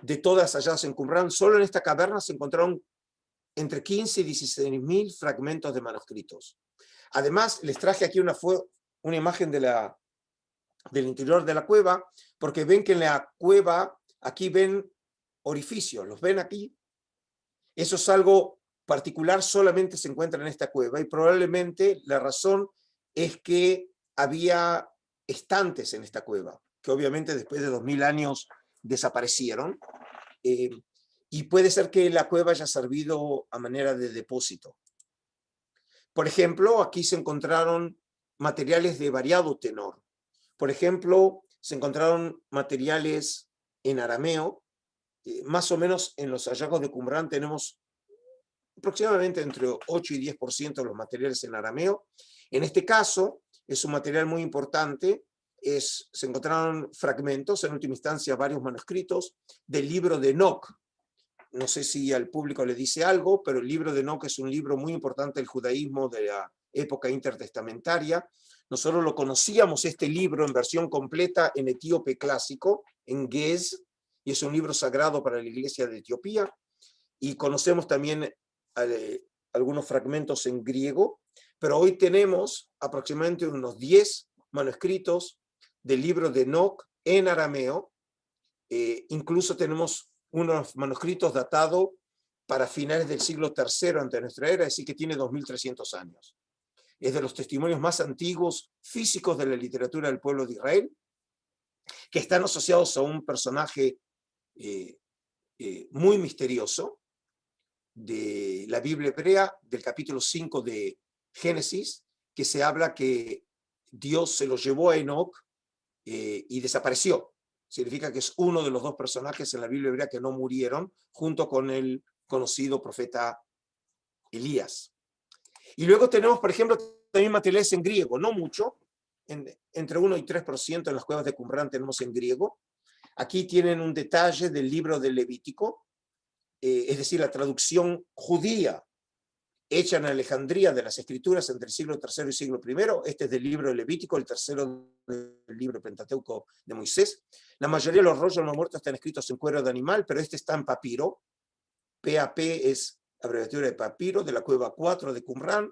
de todas halladas en Qumrán. Solo en esta caverna se encontraron entre 15 y 16.000 fragmentos de manuscritos. Además, les traje aquí una imagen del interior de la cueva, porque ven que en la cueva, aquí ven orificios, ¿los ven aquí? Eso es algo particular, solamente se encuentra en esta cueva, y probablemente la razón es que había estantes en esta cueva, que obviamente después de 2000 años desaparecieron, y puede ser que la cueva haya servido a manera de depósito. Por ejemplo, aquí se encontraron materiales de variado tenor. Por ejemplo, se encontraron materiales en arameo. Más o menos en los hallazgos de Qumrán tenemos aproximadamente entre 8 y 10% de los materiales en arameo. En este caso, es un material muy importante. Se encontraron fragmentos, en última instancia varios manuscritos, del libro de Enoc. No sé si al público le dice algo, pero el libro de Enoc es un libro muy importante del judaísmo de la época intertestamentaria. Nosotros lo conocíamos, este libro, en versión completa en etíope clásico, en Ge'ez, y es un libro sagrado para la iglesia de Etiopía. Y conocemos también algunos fragmentos en griego, pero hoy tenemos aproximadamente unos 10 manuscritos del libro de Enoc en arameo. Incluso tenemos unos manuscritos datados para finales del siglo III antes de nuestra era, así que tiene 2300 años. Es de los testimonios más antiguos físicos de la literatura del pueblo de Israel, que están asociados a un personaje muy misterioso de la Biblia hebrea, del capítulo 5 de Génesis, que se habla que Dios se lo llevó a Enoc y desapareció. Significa que es uno de los dos personajes en la Biblia hebrea que no murieron, junto con el conocido profeta Elías. Y luego tenemos, por ejemplo, también materiales en griego, no mucho, entre 1 y 3% en las cuevas de Qumrán tenemos en griego. Aquí tienen un detalle del libro del Levítico, es decir, la traducción judía hecha en Alejandría de las escrituras entre el siglo III y siglo I. Este es del libro del Levítico, el tercero del libro Pentateuco de Moisés. La mayoría de los rollos no muertos están escritos en cuero de animal, pero este está en papiro. PAP es abreviatura de papiro, de la cueva 4 de Qumrán.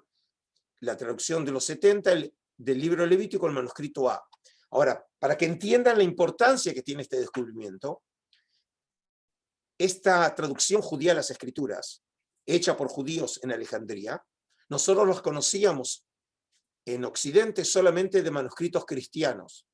La traducción de los 70 del libro Levítico, el manuscrito A. Ahora, para que entiendan la importancia que tiene este descubrimiento, esta traducción judía a las escrituras, hecha por judíos en Alejandría, nosotros los conocíamos en Occidente solamente de manuscritos cristianos,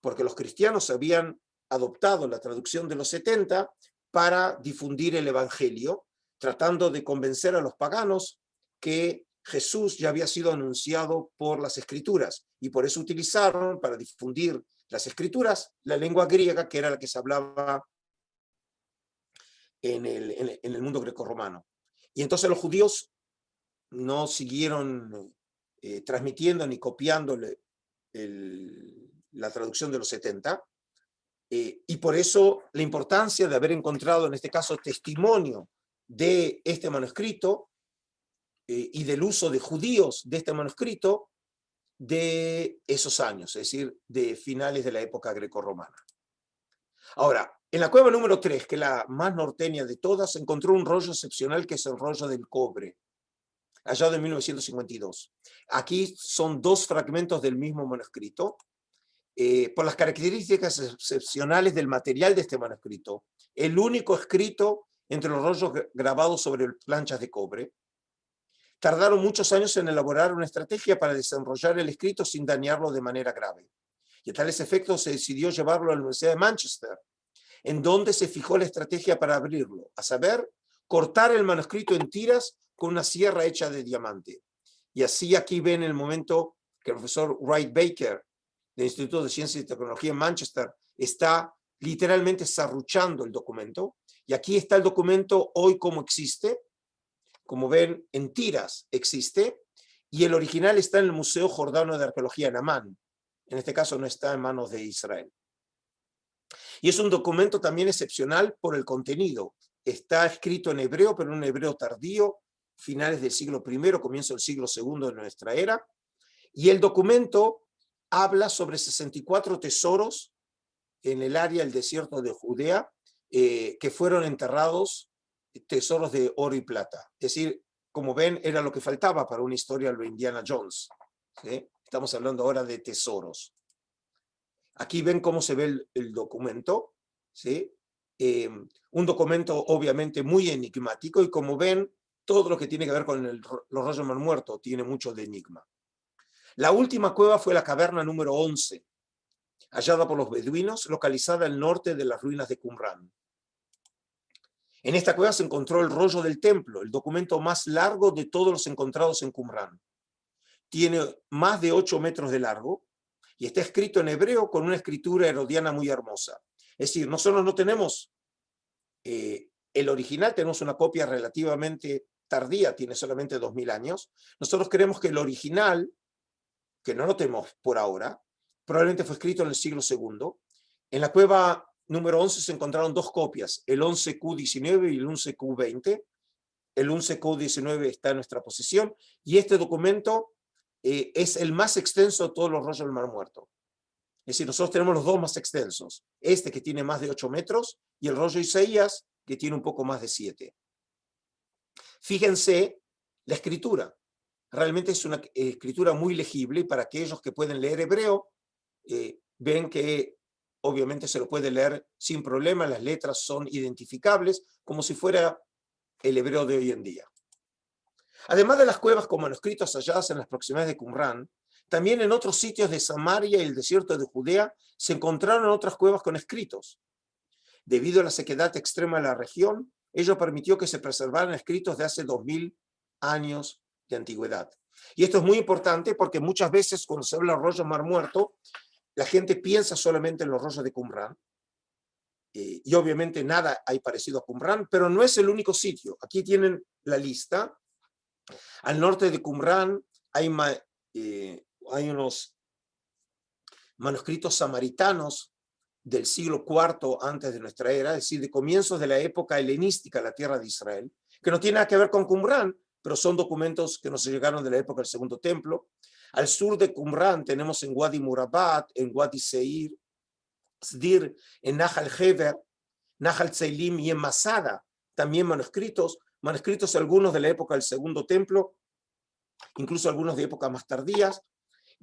porque los cristianos habían adoptado la traducción de los 70 para difundir el Evangelio, tratando de convencer a los paganos que Jesús ya había sido anunciado por las Escrituras, y por eso utilizaron para difundir las Escrituras la lengua griega, que era la que se hablaba en el mundo grecorromano. Y entonces los judíos no siguieron transmitiendo ni copiando la traducción de los 70, y por eso la importancia de haber encontrado en este caso testimonio de este manuscrito y del uso de judíos de este manuscrito de esos años, es decir, de finales de la época grecorromana. Ahora, en la cueva número 3, que es la más norteña de todas, se encontró un rollo excepcional que es el rollo del cobre, hallado en 1952. Aquí son 2 fragmentos del mismo manuscrito. Por las características excepcionales del material de este manuscrito, el único escrito entre los rollos grabados sobre planchas de cobre. Tardaron muchos años en elaborar una estrategia para desenrollar el escrito sin dañarlo de manera grave. Y a tales efectos se decidió llevarlo a la Universidad de Manchester, en donde se fijó la estrategia para abrirlo, a saber, cortar el manuscrito en tiras con una sierra hecha de diamante. Y así aquí ven el momento que el profesor Wright Baker del Instituto de Ciencias y Tecnología en Manchester está literalmente serruchando el documento. Y aquí está el documento hoy como existe. Como ven, en tiras existe. Y el original está en el Museo Jordano de Arqueología en Amán. En este caso no está en manos de Israel. Y es un documento también excepcional por el contenido. Está escrito en hebreo, pero en un hebreo tardío, finales del siglo I, comienzo del siglo II de nuestra era. Y el documento habla sobre 64 tesoros en el área del desierto de Judea, que fueron enterrados, tesoros de oro y plata. Es decir, como ven, era lo que faltaba para una historia de lo Indiana Jones. ¿Sí? Estamos hablando ahora de tesoros. Aquí ven cómo se ve el documento, ¿sí? Un documento obviamente muy enigmático, y como ven, todo lo que tiene que ver con los rollos del Mar Muerto tiene mucho de enigma. La última cueva fue la caverna número 11, hallada por los beduinos, localizada al norte de las ruinas de Qumran. En esta cueva se encontró el rollo del templo, el documento más largo de todos los encontrados en Qumran. Tiene más de 8 metros de largo y está escrito en hebreo con una escritura herodiana muy hermosa. Es decir, nosotros no tenemos el original, tenemos una copia relativamente tardía, tiene solamente 2000 años. Nosotros creemos que el original, que no lo tenemos por ahora, probablemente fue escrito en el siglo II. En la cueva número 11 se encontraron 2 copias, el 11Q19 y el 11Q20. El 11Q19 está en nuestra posesión, y este documento es el más extenso de todos los rollos del Mar Muerto. Es decir, nosotros tenemos los 2 más extensos, este que tiene más de 8 metros y el rollo Isaías, que tiene un poco más de 7. Fíjense la escritura. Realmente es una escritura muy legible, y para aquellos que pueden leer hebreo, ven que obviamente se lo puede leer sin problema, las letras son identificables, como si fuera el hebreo de hoy en día. Además de las cuevas con manuscritos halladas en las proximidades de Qumran, también en otros sitios de Samaria y el desierto de Judea se encontraron otras cuevas con escritos. Debido a la sequedad extrema de la región, ello permitió que se preservaran escritos de hace 2000 años de antigüedad. Y esto es muy importante porque muchas veces cuando se habla de rollo Mar Muerto, la gente piensa solamente en los rollos de Qumran. Y obviamente nada hay parecido a Qumran, pero no es el único sitio. Aquí tienen la lista. Al norte de Qumran hay unos manuscritos samaritanos del siglo IV antes de nuestra era, es decir, de comienzos de la época helenística, la tierra de Israel, que no tiene nada que ver con Qumran, pero son documentos que nos llegaron de la época del Segundo Templo. Al sur de Qumran tenemos en Wadi Murabat, en Wadi Seir, Sdir, en Nahal Hever, Nahal Tzeilim y en Masada, también manuscritos algunos de la época del Segundo Templo, incluso algunos de épocas más tardías.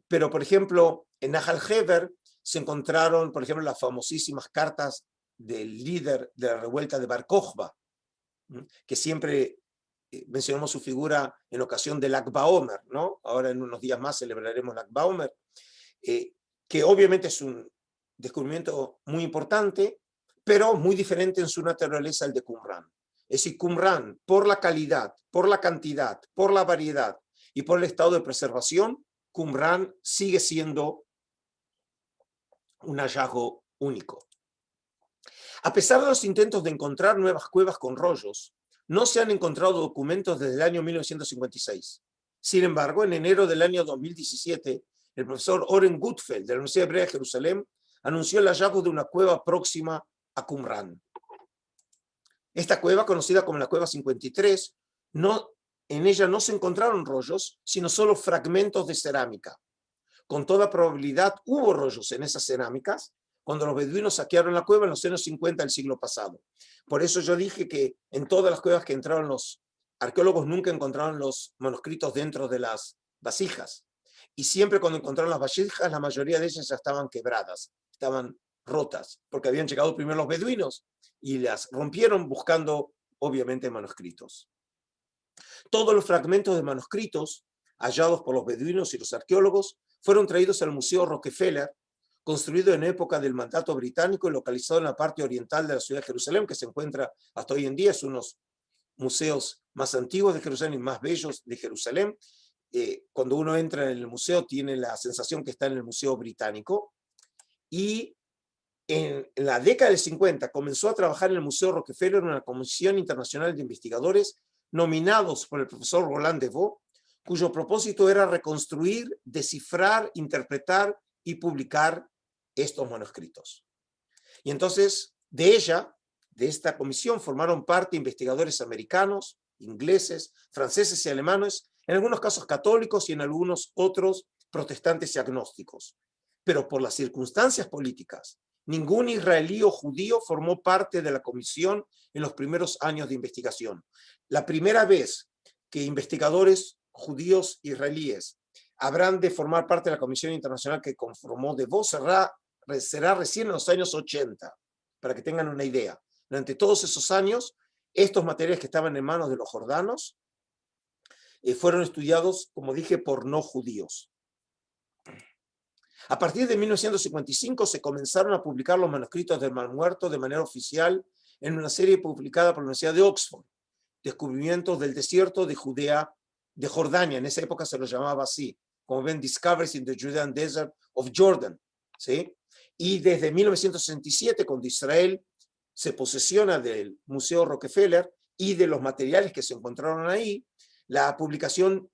Pero, por ejemplo, en Nahal Hever se encontraron, por ejemplo, las famosísimas cartas del líder de la revuelta de Bar Kokhba, que siempre mencionamos su figura en ocasión del Lag BaOmer, ¿no? Ahora en unos días más celebraremos Lag BaOmer, que obviamente es un descubrimiento muy importante, pero muy diferente en su naturaleza al de Qumran. Es decir, Qumran, por la calidad, por la cantidad, por la variedad y por el estado de preservación, Qumran sigue siendo un hallazgo único. A pesar de los intentos de encontrar nuevas cuevas con rollos, no se han encontrado documentos desde el año 1956. Sin embargo, en enero del año 2017, el profesor Oren Gutfeld de la Universidad Hebrea de Jerusalén anunció el hallazgo de una cueva próxima a Qumran. Esta cueva, conocida como la Cueva 53, en ella no se encontraron rollos, sino solo fragmentos de cerámica. Con toda probabilidad hubo rollos en esas cerámicas, cuando los beduinos saquearon la cueva en los años 50 del siglo pasado. Por eso yo dije que en todas las cuevas que entraron los arqueólogos nunca encontraron los manuscritos dentro de las vasijas. Y siempre cuando encontraron las vasijas, la mayoría de ellas ya estaban quebradas, estaban rotas, porque habían llegado primero los beduinos y las rompieron buscando, obviamente, manuscritos. Todos los fragmentos de manuscritos hallados por los beduinos y los arqueólogos fueron traídos al Museo Rockefeller, construido en época del mandato británico y localizado en la parte oriental de la ciudad de Jerusalén, que se encuentra hasta hoy en día, es uno de los museos más antiguos de Jerusalén y más bellos de Jerusalén. Cuando uno entra en el museo tiene la sensación que está en el Museo Británico. Y en la década del 50 comenzó a trabajar en el Museo Rockefeller una comisión internacional de investigadores nominados por el profesor Roland Devaux, cuyo propósito era reconstruir, descifrar, interpretar y publicar estos manuscritos. Y entonces, de esta comisión, formaron parte investigadores americanos, ingleses, franceses y alemanes, en algunos casos católicos y en algunos otros protestantes y agnósticos. Pero por las circunstancias políticas, ningún israelí o judío formó parte de la comisión en los primeros años de investigación. La primera vez que investigadores judíos israelíes habrán de formar parte de la comisión internacional que conformó Devaux será recién en los años 80, para que tengan una idea. Durante todos esos años, estos materiales que estaban en manos de los jordanos fueron estudiados, como dije, por no judíos. A partir de 1955 se comenzaron a publicar los manuscritos del Mar Muerto de manera oficial en una serie publicada por la Universidad de Oxford, Descubrimientos del desierto de Judea, de Jordania, en esa época se lo llamaba así, como ven, Discoveries in the Judean Desert of Jordan, ¿sí? Y desde 1967, cuando Israel se posesiona del Museo Rockefeller y de los materiales que se encontraron ahí, la publicación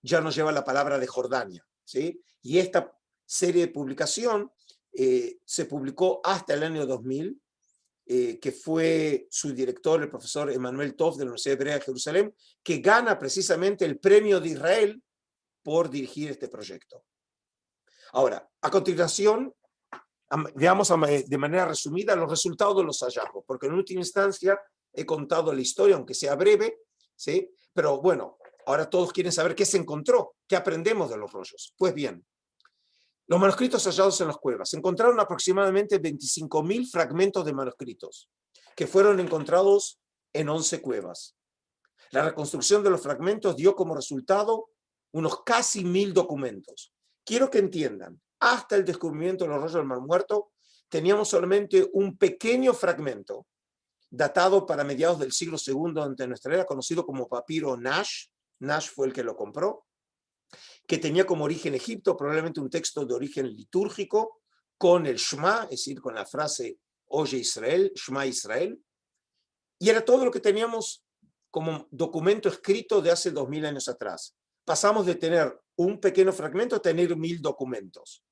ya nos lleva la palabra de Jordania, ¿sí? Y esta serie de publicación se publicó hasta el año 2000, que fue su director, el profesor Emanuel Tov de la Universidad Hebrea de Jerusalén, que gana precisamente el premio de Israel por dirigir este proyecto. Ahora, a continuación, veamos de manera resumida los resultados de los hallazgos, porque en última instancia he contado la historia, aunque sea breve, ¿sí? Pero bueno, ahora todos quieren saber qué se encontró, qué aprendemos de los rollos. Pues bien, los manuscritos hallados en las cuevas. Se encontraron aproximadamente 25.000 fragmentos de manuscritos que fueron encontrados en 11 cuevas. La reconstrucción de los fragmentos dio como resultado unos casi 1.000 documentos. Quiero que entiendan, hasta el descubrimiento de los rollos del Mar Muerto, teníamos solamente un pequeño fragmento datado para mediados del siglo II ante nuestra era, conocido como papiro Nash. Nash fue el que lo compró, que tenía como origen Egipto, probablemente un texto de origen litúrgico, con el Shema, es decir, con la frase Oye Israel, Shema Israel, y era todo lo que teníamos como documento escrito de hace 2000 años atrás. Pasamos de tener un pequeño fragmento a tener 1000 documentos.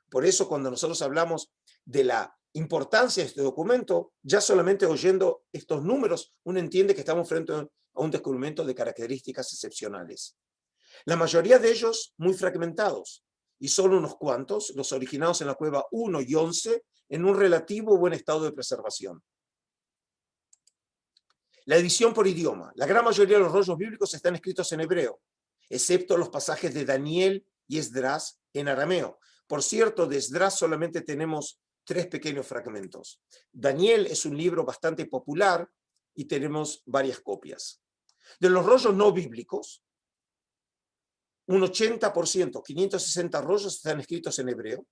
Por eso cuando nosotros hablamos de la importancia de este documento, ya solamente oyendo estos números, uno entiende que estamos frente a un descubrimiento de características excepcionales. La mayoría de ellos muy fragmentados, y solo unos cuantos, los originados en la cueva 1 y 11, en un relativo buen estado de preservación. La edición por idioma. La gran mayoría de los rollos bíblicos están escritos en hebreo, excepto los pasajes de Daniel y Esdras en arameo. Por cierto, de Esdras solamente tenemos 3 pequeños fragmentos. Daniel es un libro bastante popular y tenemos varias copias. De los rollos no bíblicos, un 80%, 560 rollos están escritos en hebreo,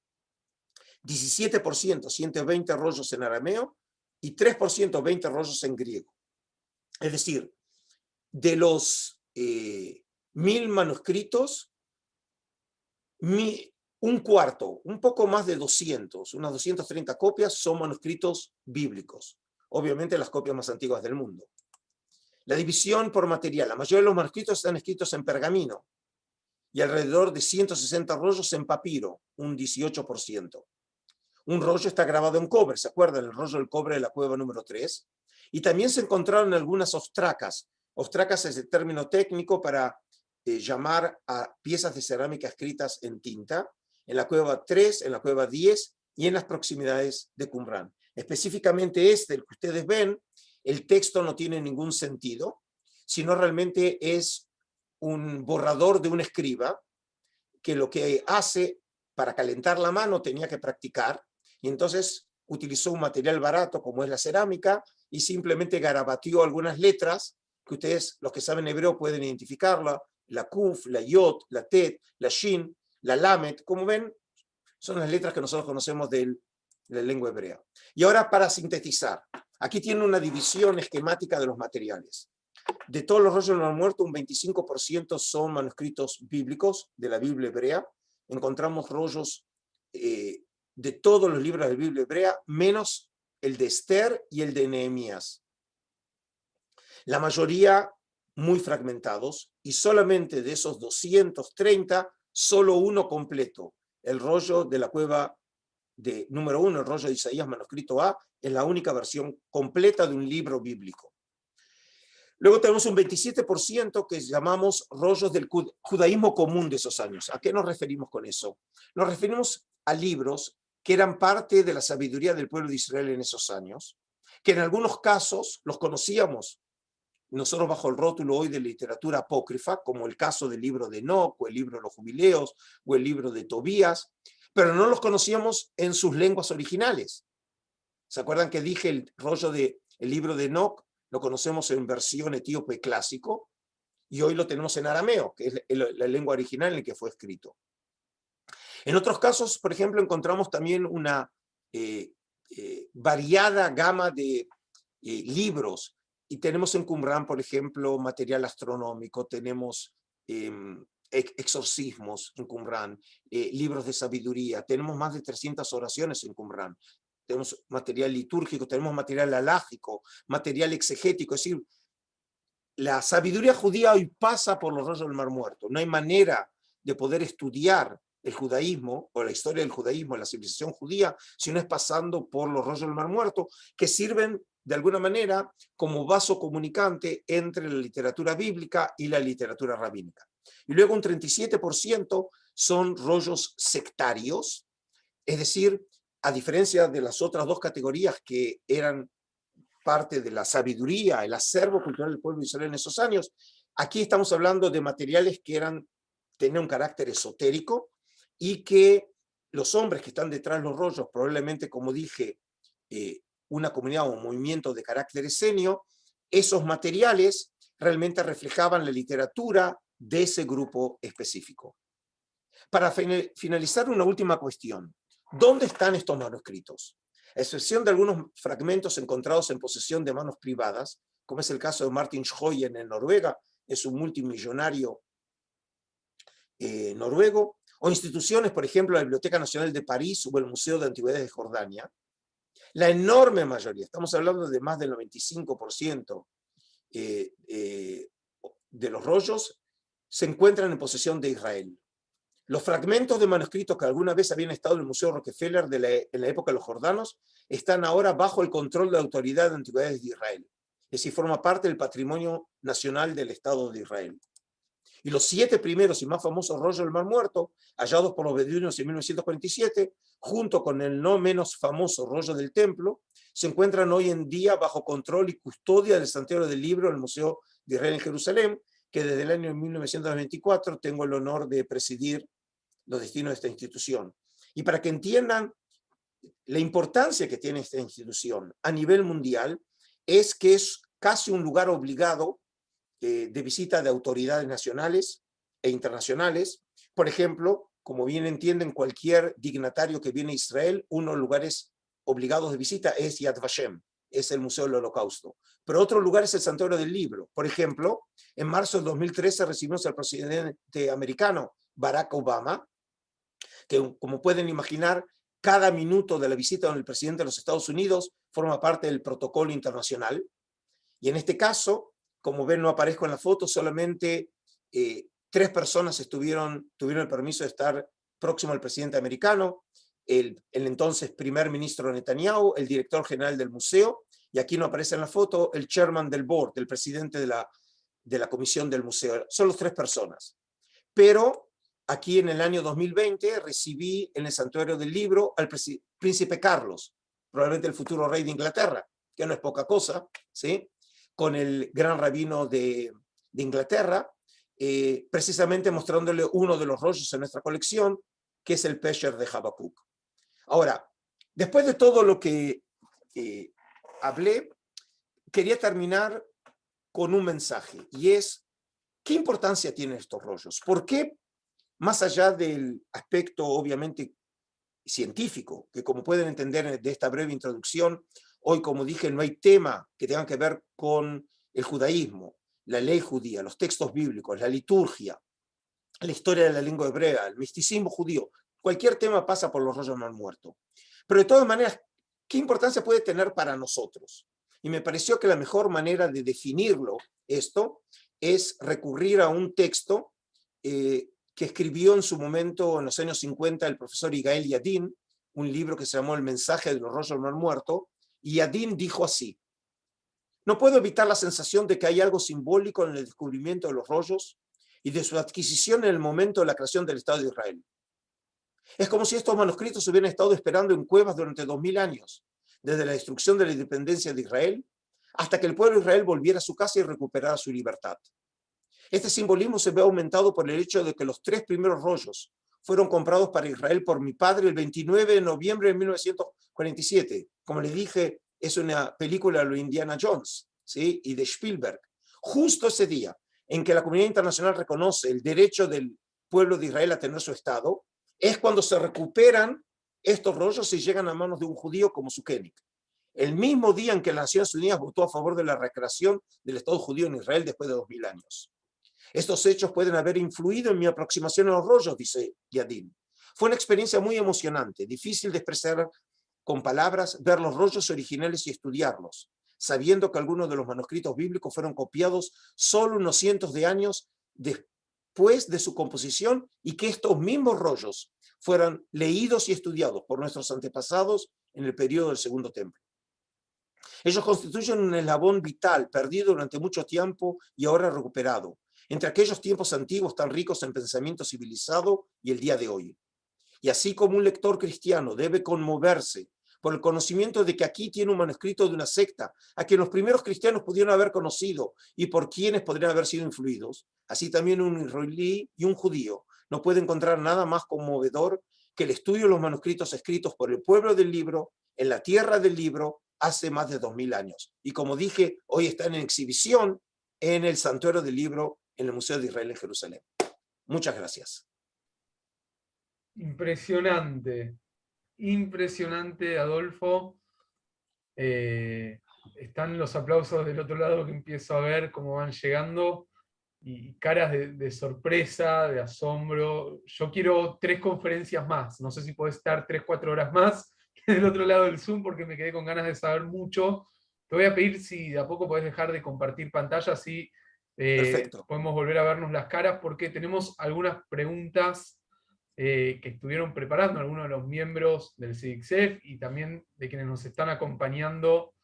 17%, 120 rollos en arameo y 3%, 20 rollos en griego. Es decir, de los 1000 manuscritos, un cuarto, un poco más de 200, unas 230 copias son manuscritos bíblicos. Obviamente las copias más antiguas del mundo. La división por material. La mayoría de los manuscritos están escritos en pergamino y alrededor de 160 rollos en papiro, un 18%. Un rollo está grabado en cobre, ¿se acuerdan? El rollo del cobre de la cueva número 3. Y también se encontraron algunas ostracas. Ostracas es el término técnico para llamar a piezas de cerámica escritas en tinta, en la cueva 3, en la cueva 10 y en las proximidades de Qumrán. Específicamente el que ustedes ven, el texto no tiene ningún sentido, sino realmente es un borrador de un escriba que lo que hace para calentar la mano tenía que practicar, y entonces utilizó un material barato como es la cerámica y simplemente garabateó algunas letras que ustedes, los que saben hebreo, pueden identificarla: la Kuf, la Yod, la Tet, la Shin, la Lamet. Como ven, son las letras que nosotros conocemos de la lengua hebrea. Y ahora, para sintetizar, aquí tiene una división esquemática de los materiales. De todos los rollos del Mar Muerto, un 25% son manuscritos bíblicos de la Biblia hebrea. Encontramos rollos de todos los libros de la Biblia hebrea, menos el de Esther y el de Nehemías. La mayoría muy fragmentados, y solamente de esos 230, solo uno completo. El rollo de la cueva de número 1, el rollo de Isaías manuscrito A, es la única versión completa de un libro bíblico. Luego tenemos un 27% que llamamos rollos del judaísmo común de esos años. ¿A qué nos referimos con eso? Nos referimos a libros que eran parte de la sabiduría del pueblo de Israel en esos años, que en algunos casos los conocíamos nosotros bajo el rótulo hoy de literatura apócrifa, como el caso del libro de Enoc, o el libro de los Jubileos, o el libro de Tobías, pero no los conocíamos en sus lenguas originales. ¿Se acuerdan que dije el rollo del libro de Enoc? Lo conocemos en versión etíope clásico, y hoy lo tenemos en arameo, que es la lengua original en la que fue escrito. En otros casos, por ejemplo, encontramos también una variada gama de libros, y tenemos en Qumrán, por ejemplo, material astronómico, tenemos exorcismos en Qumrán, libros de sabiduría, tenemos más de 300 oraciones en Qumrán, tenemos material litúrgico, tenemos material alágico, material exegético. Es decir, la sabiduría judía hoy pasa por los rollos del Mar Muerto. No hay manera de poder estudiar el judaísmo o la historia del judaísmo, la civilización judía, si no es pasando por los rollos del Mar Muerto, que sirven de alguna manera como vaso comunicante entre la literatura bíblica y la literatura rabínica. Y luego un 37% son rollos sectarios, es decir, a diferencia de las otras dos categorías que eran parte de la sabiduría, el acervo cultural del pueblo de Israel en esos años, aquí estamos hablando de materiales que tenían un carácter esotérico, y que los hombres que están detrás de los rollos, probablemente, como dije, una comunidad o un movimiento de carácter esenio, esos materiales realmente reflejaban la literatura de ese grupo específico. Para finalizar, una última cuestión. ¿Dónde están estos manuscritos? A excepción de algunos fragmentos encontrados en posesión de manos privadas, como es el caso de Martin Schøyen en Noruega, es un multimillonario noruego, o instituciones, por ejemplo, la Biblioteca Nacional de París o el Museo de Antigüedades de Jordania, la enorme mayoría, estamos hablando de más del 95% de los rollos, se encuentran en posesión de Israel. Los fragmentos de manuscritos que alguna vez habían estado en el Museo Rockefeller en la época de los jordanos están ahora bajo el control de la Autoridad de Antigüedades de Israel. Es decir, forma parte del patrimonio nacional del Estado de Israel. Y los 7 primeros y más famosos rollos del Mar Muerto, hallados por los beduinos en 1947, junto con el no menos famoso rollo del Templo, se encuentran hoy en día bajo control y custodia del Santuario del Libro en el Museo de Israel en Jerusalén, que desde el año 1924 tengo el honor de presidir los destinos de esta institución. Y para que entiendan la importancia que tiene esta institución a nivel mundial, es que es casi un lugar obligado de visita de autoridades nacionales e internacionales. Por ejemplo, como bien entienden cualquier dignatario que viene a Israel, uno de los lugares obligados de visita es Yad Vashem, es el Museo del Holocausto. Pero otro lugar es el Santuario del Libro. Por ejemplo, en marzo del 2013 recibimos al presidente americano Barack Obama, que, como pueden imaginar, cada minuto de la visita del presidente de los Estados Unidos forma parte del protocolo internacional. Y en este caso, como ven, no aparezco en la foto, solamente 3 personas tuvieron el permiso de estar próximo al presidente americano, el entonces primer ministro Netanyahu, el director general del museo, y aquí no aparece en la foto el chairman del board, el presidente de la comisión del museo. Son los 3 personas. Pero aquí en el año 2020 recibí en el Santuario del Libro al príncipe Carlos, probablemente el futuro rey de Inglaterra, que no es poca cosa, ¿sí? Con el gran rabino de Inglaterra, precisamente mostrándole uno de los rollos en nuestra colección, que es el Pesher de Habacuc. Ahora, después de todo lo que hablé, quería terminar con un mensaje, y es, ¿qué importancia tienen estos rollos? ¿Por qué, más allá del aspecto obviamente científico, que como pueden entender de esta breve introducción, hoy, como dije, no hay tema que tenga que ver con el judaísmo, la ley judía, los textos bíblicos, la liturgia, la historia de la lengua hebrea, el misticismo judío, cualquier tema pasa por los rollos del Mar Muerto. Pero de todas maneras, ¿qué importancia puede tener para nosotros? Y me pareció que la mejor manera de definirlo, esto, es recurrir a un texto que escribió en su momento, en los años 50, el profesor Yigael Yadin, un libro que se llamó El mensaje de los rollos del Mar Muerto, y Yadin dijo así: no puedo evitar la sensación de que hay algo simbólico en el descubrimiento de los rollos y de su adquisición en el momento de la creación del Estado de Israel. Es como si estos manuscritos hubieran estado esperando en cuevas durante 2000 años, desde la destrucción de la independencia de Israel hasta que el pueblo de Israel volviera a su casa y recuperara su libertad. Este simbolismo se ve aumentado por el hecho de que los 3 primeros rollos fueron comprados para Israel por mi padre el 29 de noviembre de 1947. Como les dije, es una película de lo Indiana Jones, ¿sí? Y de Spielberg. Justo ese día en que la comunidad internacional reconoce el derecho del pueblo de Israel a tener su Estado, es cuando se recuperan estos rollos y llegan a manos de un judío como Sukenik. El mismo día en que las Naciones Unidas votó a favor de la recreación del Estado judío en Israel después de 2000 años. Estos hechos pueden haber influido en mi aproximación a los rollos, dice Yadin. Fue una experiencia muy emocionante, difícil de expresar con palabras, ver los rollos originales y estudiarlos, sabiendo que algunos de los manuscritos bíblicos fueron copiados solo unos cientos de años después de su composición y que estos mismos rollos fueran leídos y estudiados por nuestros antepasados en el periodo del Segundo Templo. Ellos constituyen un eslabón vital perdido durante mucho tiempo y ahora recuperado, entre aquellos tiempos antiguos tan ricos en pensamiento civilizado y el día de hoy. Y así como un lector cristiano debe conmoverse por el conocimiento de que aquí tiene un manuscrito de una secta a quien los primeros cristianos pudieron haber conocido y por quienes podrían haber sido influidos, así también un israelí y un judío no puede encontrar nada más conmovedor que el estudio de los manuscritos escritos por el pueblo del libro, en la tierra del libro, hace más de 2000 años. Y como dije, hoy están en exhibición en el Santuario del Libro en el Museo de Israel en Jerusalén. Muchas gracias. Impresionante, impresionante, Adolfo. Están los aplausos del otro lado que empiezo a ver cómo van llegando y caras de sorpresa, de asombro. Yo quiero 3 conferencias más, no sé si podés estar 3, 4 horas más del otro lado del Zoom porque me quedé con ganas de saber mucho. Te voy a pedir si de a poco podés dejar de compartir pantalla, así podemos volver a vernos las caras, porque tenemos algunas preguntas que estuvieron preparando algunos de los miembros del CIDICSEF y también de quienes nos están acompañando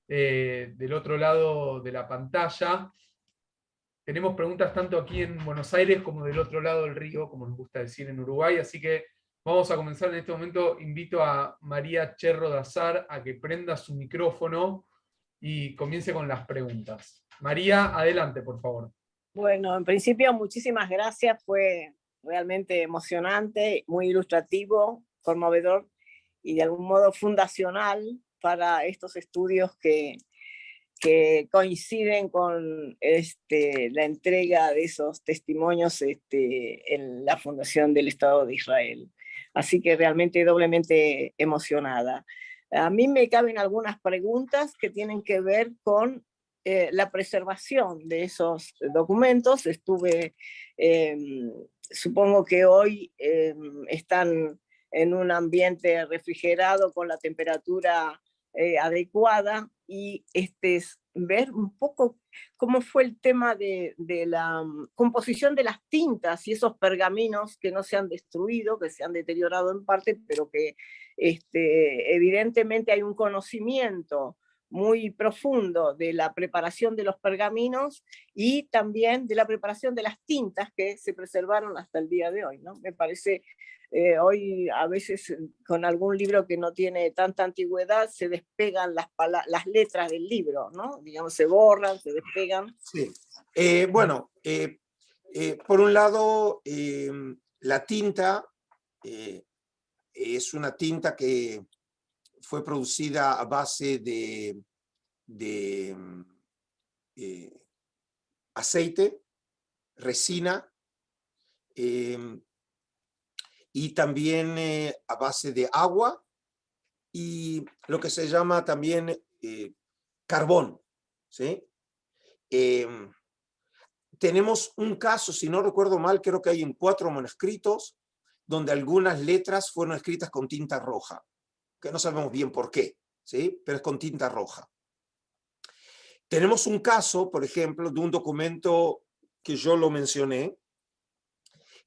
del otro lado de la pantalla. Tenemos preguntas tanto aquí en Buenos Aires como del otro lado del río, como nos gusta decir en Uruguay, así que vamos a comenzar en este momento. Invito a María Cherro de Azar a que prenda su micrófono y comience con las preguntas. María, adelante, por favor. Bueno, en principio, muchísimas gracias. Fue realmente emocionante, muy ilustrativo, conmovedor y de algún modo fundacional para estos estudios que coinciden con la entrega de esos testimonios en la fundación del Estado de Israel. Así que realmente doblemente emocionada. A mí me caben algunas preguntas que tienen que ver con la preservación de esos documentos. Supongo que hoy están en un ambiente refrigerado con la temperatura adecuada, y ver un poco cómo fue el tema de la composición de las tintas y esos pergaminos que no se han destruido, que se han deteriorado en parte, pero que evidentemente hay un conocimiento muy profundo de la preparación de los pergaminos y también de la preparación de las tintas que se preservaron hasta el día de hoy, ¿no? Me parece, hoy a veces con algún libro que no tiene tanta antigüedad se despegan las letras del libro, ¿no? Digamos, se borran, se despegan. Sí. Bueno, por un lado, la tinta es una tinta que fue producida a base de aceite, resina, y también a base de agua y lo que se llama también carbón, ¿sí? Tenemos un caso, si no recuerdo mal, creo que hay en 4 manuscritos donde algunas letras fueron escritas con tinta roja, que no sabemos bien por qué, ¿sí? Pero es con tinta roja. Tenemos un caso, por ejemplo, de un documento que yo lo mencioné,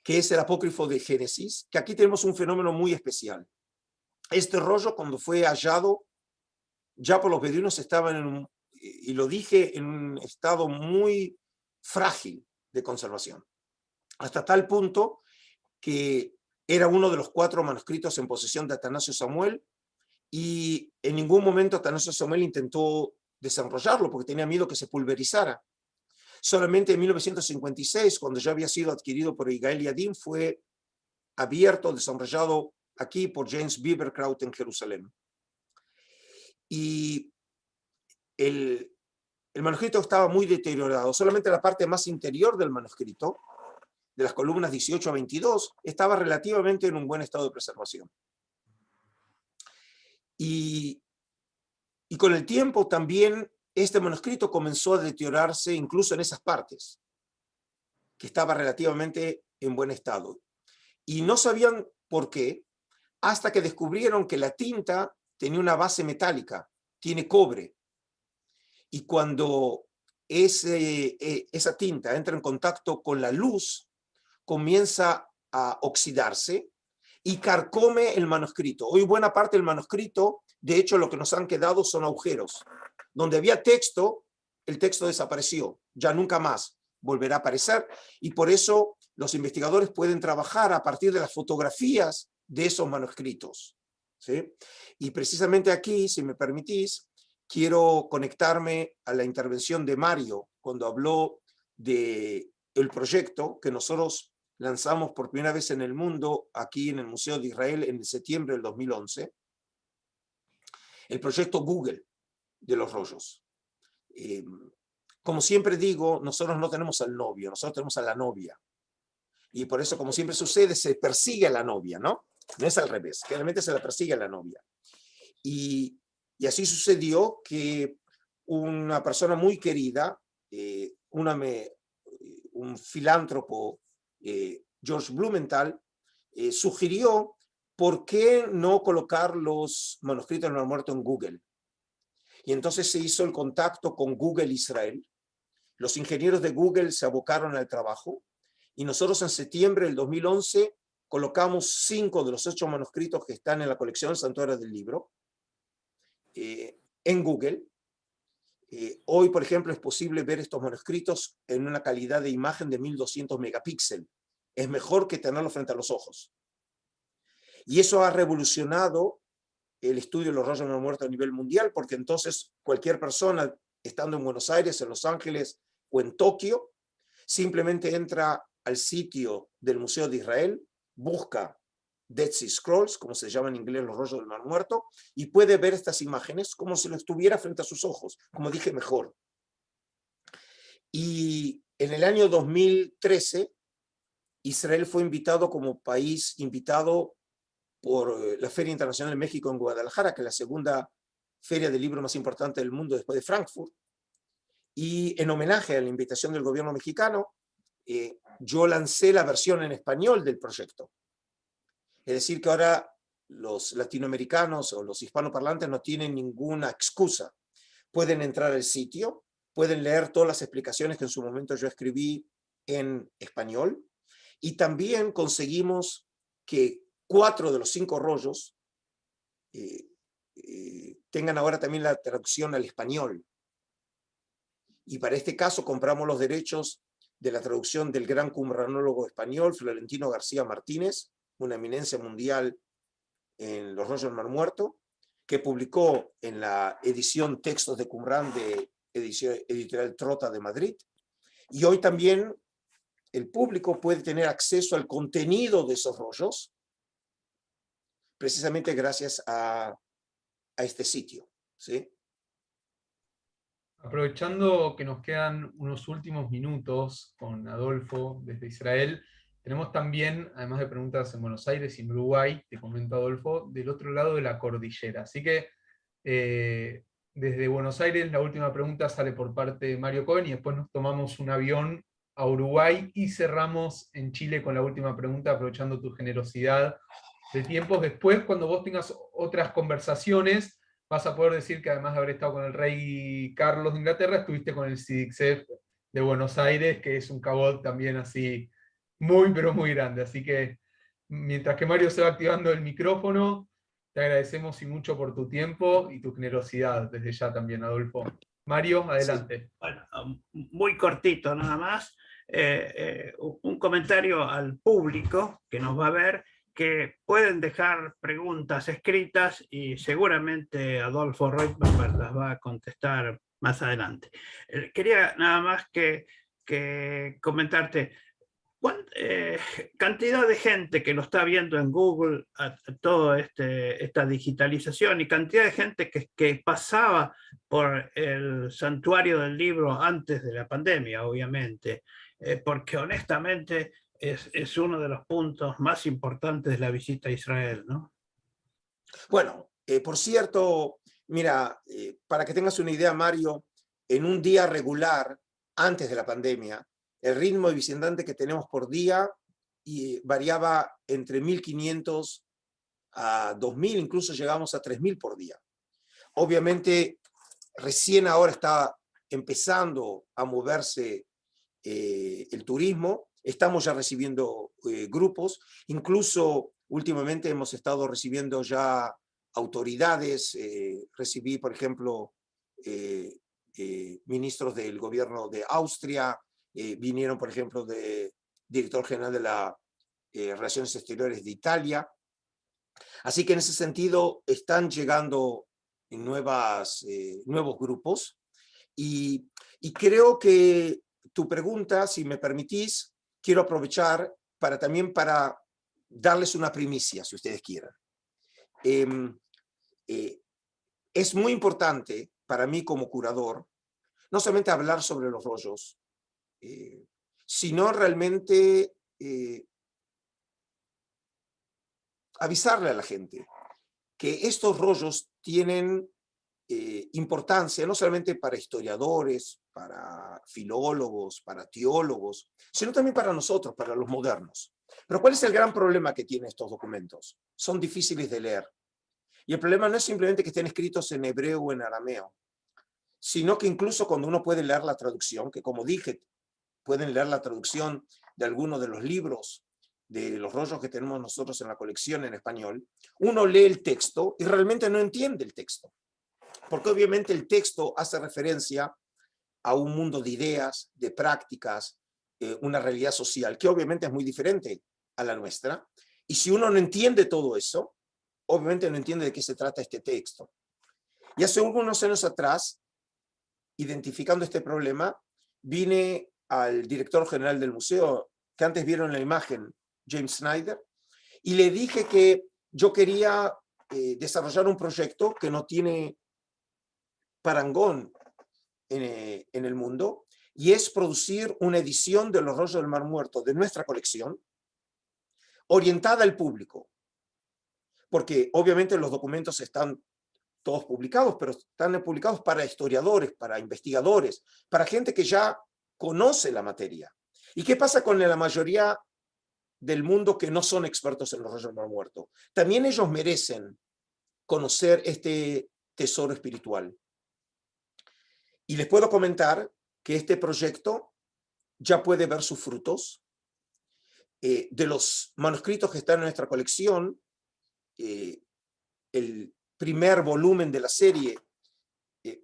que es el apócrifo de Génesis, que aquí tenemos un fenómeno muy especial. Este rollo, cuando fue hallado, ya por los beduinos estaba y lo dije, en un estado muy frágil de conservación, hasta tal punto que era uno de los 4 manuscritos en posesión de Atanasio Samuel, y en ningún momento Atanasio Samuel intentó desenrollarlo porque tenía miedo que se pulverizara. Solamente en 1956, cuando ya había sido adquirido por Yigael Yadin, fue abierto, desenrollado aquí por James Beavercrout en Jerusalén. Y el manuscrito estaba muy deteriorado. Solamente la parte más interior del manuscrito, de las columnas 18 a 22, estaba relativamente en un buen estado de preservación. Y con el tiempo también este manuscrito comenzó a deteriorarse incluso en esas partes, que estaba relativamente en buen estado. Y no sabían por qué, hasta que descubrieron que la tinta tenía una base metálica, tiene cobre. Y cuando esa tinta entra en contacto con la luz, comienza a oxidarse y carcome el manuscrito. Hoy buena parte del manuscrito, de hecho, lo que nos han quedado son agujeros. Donde había texto, el texto desapareció, ya nunca más volverá a aparecer, y por eso los investigadores pueden trabajar a partir de las fotografías de esos manuscritos, ¿sí? Y precisamente aquí, si me permitís, quiero conectarme a la intervención de Mario cuando habló del proyecto que nosotros lanzamos por primera vez en el mundo aquí en el Museo de Israel en septiembre del 2011, el proyecto Google de los rollos. Como siempre digo, nosotros no tenemos al novio, nosotros tenemos a la novia. Y por eso, como siempre sucede, se persigue a la novia, ¿no? No es al revés, generalmente se la persigue a la novia. Y así sucedió que una persona muy querida, un filántropo, George Blumenthal, sugirió por qué no colocar los manuscritos del Mar Muerto en Google. Y entonces se hizo el contacto con Google Israel. Los ingenieros de Google se abocaron al trabajo y nosotros en septiembre del 2011 colocamos 5 de los 8 manuscritos que están en la colección Santuario del Libro en Google. Hoy, por ejemplo, es posible ver estos manuscritos en una calidad de imagen de 1200 megapíxeles. Es mejor que tenerlo frente a los ojos. Y eso ha revolucionado el estudio de los rollos del Mar Muerto a nivel mundial, porque entonces cualquier persona, estando en Buenos Aires, en Los Ángeles o en Tokio, simplemente entra al sitio del Museo de Israel, busca Dead Sea Scrolls, como se llama en inglés los rollos del Mar Muerto, y puede ver estas imágenes como si lo estuviera frente a sus ojos, como dije mejor. Y en el año 2013, Israel fue invitado como país invitado por la Feria Internacional de México en Guadalajara, que es la segunda feria del libro más importante del mundo después de Frankfurt. Y en homenaje a la invitación del gobierno mexicano, yo lancé la versión en español del proyecto. Es decir, que ahora los latinoamericanos o los hispanoparlantes no tienen ninguna excusa. Pueden entrar al sitio, pueden leer todas las explicaciones que en su momento yo escribí en español, y también conseguimos que 4 de los 5 rollos tengan ahora también la traducción al español. Y para este caso compramos los derechos de la traducción del gran qumranólogo español, Florentino García Martínez, una eminencia mundial en los rollos del Mar Muerto, que publicó en la edición Textos de Qumrán de Editorial Trota de Madrid. Y hoy también el público puede tener acceso al contenido de esos rollos, precisamente gracias a este sitio, ¿sí? Aprovechando que nos quedan unos últimos minutos con Adolfo desde Israel, tenemos también, además de preguntas en Buenos Aires y en Uruguay, te comento Adolfo, del otro lado de la cordillera. Así que desde Buenos Aires la última pregunta sale por parte de Mario Cohen y después nos tomamos un avión a Uruguay y cerramos en Chile con la última pregunta, aprovechando tu generosidad de tiempos. Después, cuando vos tengas otras conversaciones, vas a poder decir que además de haber estado con el rey Carlos de Inglaterra, estuviste con el CIDICSEF de Buenos Aires, que es un cabot también así muy, pero muy grande. Así que mientras que Mario se va activando el micrófono, te agradecemos y mucho por tu tiempo y tu generosidad desde ya también, Adolfo. Mario, adelante. Sí. Bueno, muy cortito nada más. Un comentario al público que nos va a ver, que pueden dejar preguntas escritas y seguramente Adolfo Reutemann las va a contestar más adelante. Quería nada más que comentarte, cantidad de gente que lo está viendo en Google, a toda esta digitalización, y cantidad de gente que pasaba por el santuario del libro antes de la pandemia, obviamente, porque honestamente es uno de los puntos más importantes de la visita a Israel, ¿no? Bueno, por cierto, mira, para que tengas una idea, Mario, en un día regular, antes de la pandemia, el ritmo de visitante que tenemos por día variaba entre 1.500 a 2.000, incluso llegamos a 3.000 por día. Obviamente, recién ahora está empezando a moverse el turismo, estamos ya recibiendo grupos, incluso últimamente hemos estado recibiendo ya autoridades, recibí, por ejemplo, ministros del gobierno de Austria, vinieron, por ejemplo, de director general de las Relaciones Exteriores de Italia. Así que en ese sentido están llegando nuevos grupos y creo que tu pregunta, si me permitís, quiero aprovechar también para darles una primicia, si ustedes quieren. Es muy importante para mí como curador, no solamente hablar sobre los rollos, sino realmente avisarle a la gente que estos rollos tienen importancia no solamente para historiadores, para filólogos, para teólogos, sino también para nosotros, para los modernos. Pero ¿cuál es el gran problema que tienen estos documentos? Son difíciles de leer. Y el problema no es simplemente que estén escritos en hebreo o en arameo, sino que incluso cuando uno puede leer la traducción, que como dije, pueden leer la traducción de algunos de los libros, de los rollos que tenemos nosotros en la colección en español, uno lee el texto y realmente no entiende el texto. Porque obviamente el texto hace referencia a un mundo de ideas, de prácticas, una realidad social que obviamente es muy diferente a la nuestra. Y si uno no entiende todo eso, obviamente no entiende de qué se trata este texto. Y hace unos años atrás, identificando este problema, vine al director general del museo, que antes vieron en la imagen, James Snyder, y le dije que yo quería desarrollar un proyecto que no tiene parangón en el mundo, y es producir una edición de los rollos del Mar Muerto de nuestra colección, orientada al público. Porque obviamente los documentos están todos publicados, pero están publicados para historiadores, para investigadores, para gente que ya conoce la materia. ¿Y qué pasa con la mayoría del mundo que no son expertos en los rollos del Mar Muerto? También ellos merecen conocer este tesoro espiritual. Y les puedo comentar que este proyecto ya puede ver sus frutos. De los manuscritos que están en nuestra colección, el primer volumen de la serie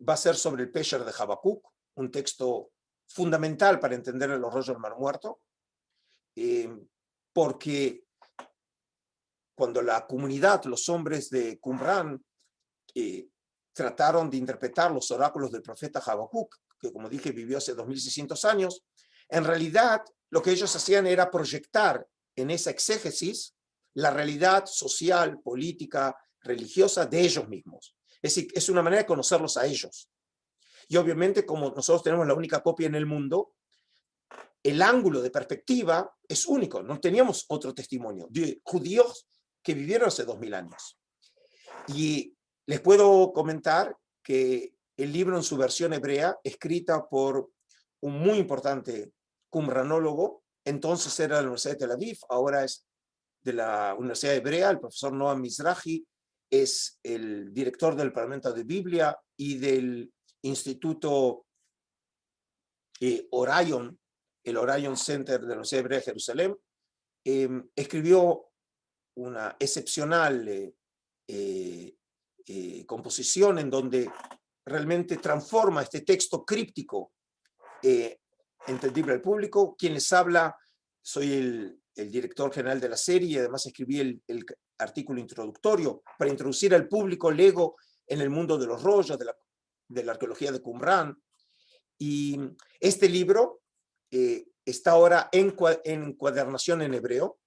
va a ser sobre el Pesher de Habacuc, un texto fundamental para entender los rollos del Mar Muerto, porque cuando la comunidad, los hombres de Qumran, trataron de interpretar los oráculos del profeta Habacuc, que como dije vivió hace 2600 años, en realidad lo que ellos hacían era proyectar en esa exégesis la realidad social, política, religiosa de ellos mismos. Es decir, es una manera de conocerlos a ellos. Y obviamente, como nosotros tenemos la única copia en el mundo, el ángulo de perspectiva es único. No teníamos otro testimonio de judíos que vivieron hace 2000 años. Y les puedo comentar que el libro en su versión hebrea, escrita por un muy importante qumranólogo, entonces era de la Universidad de Tel Aviv, ahora es de la Universidad Hebrea, el profesor Noam Mizrahi, es el director del Parlamento de Biblia y del Instituto Orion, el Orion Center de la Universidad Hebrea de Jerusalén. Escribió una excepcional composición en donde realmente transforma este texto críptico entendible al público. Quien les habla, soy el director general de la serie y además escribí el artículo introductorio para introducir al público lego en el mundo de los rollos, de la arqueología de Qumran. Y este libro está ahora en encuadernación en hebreo.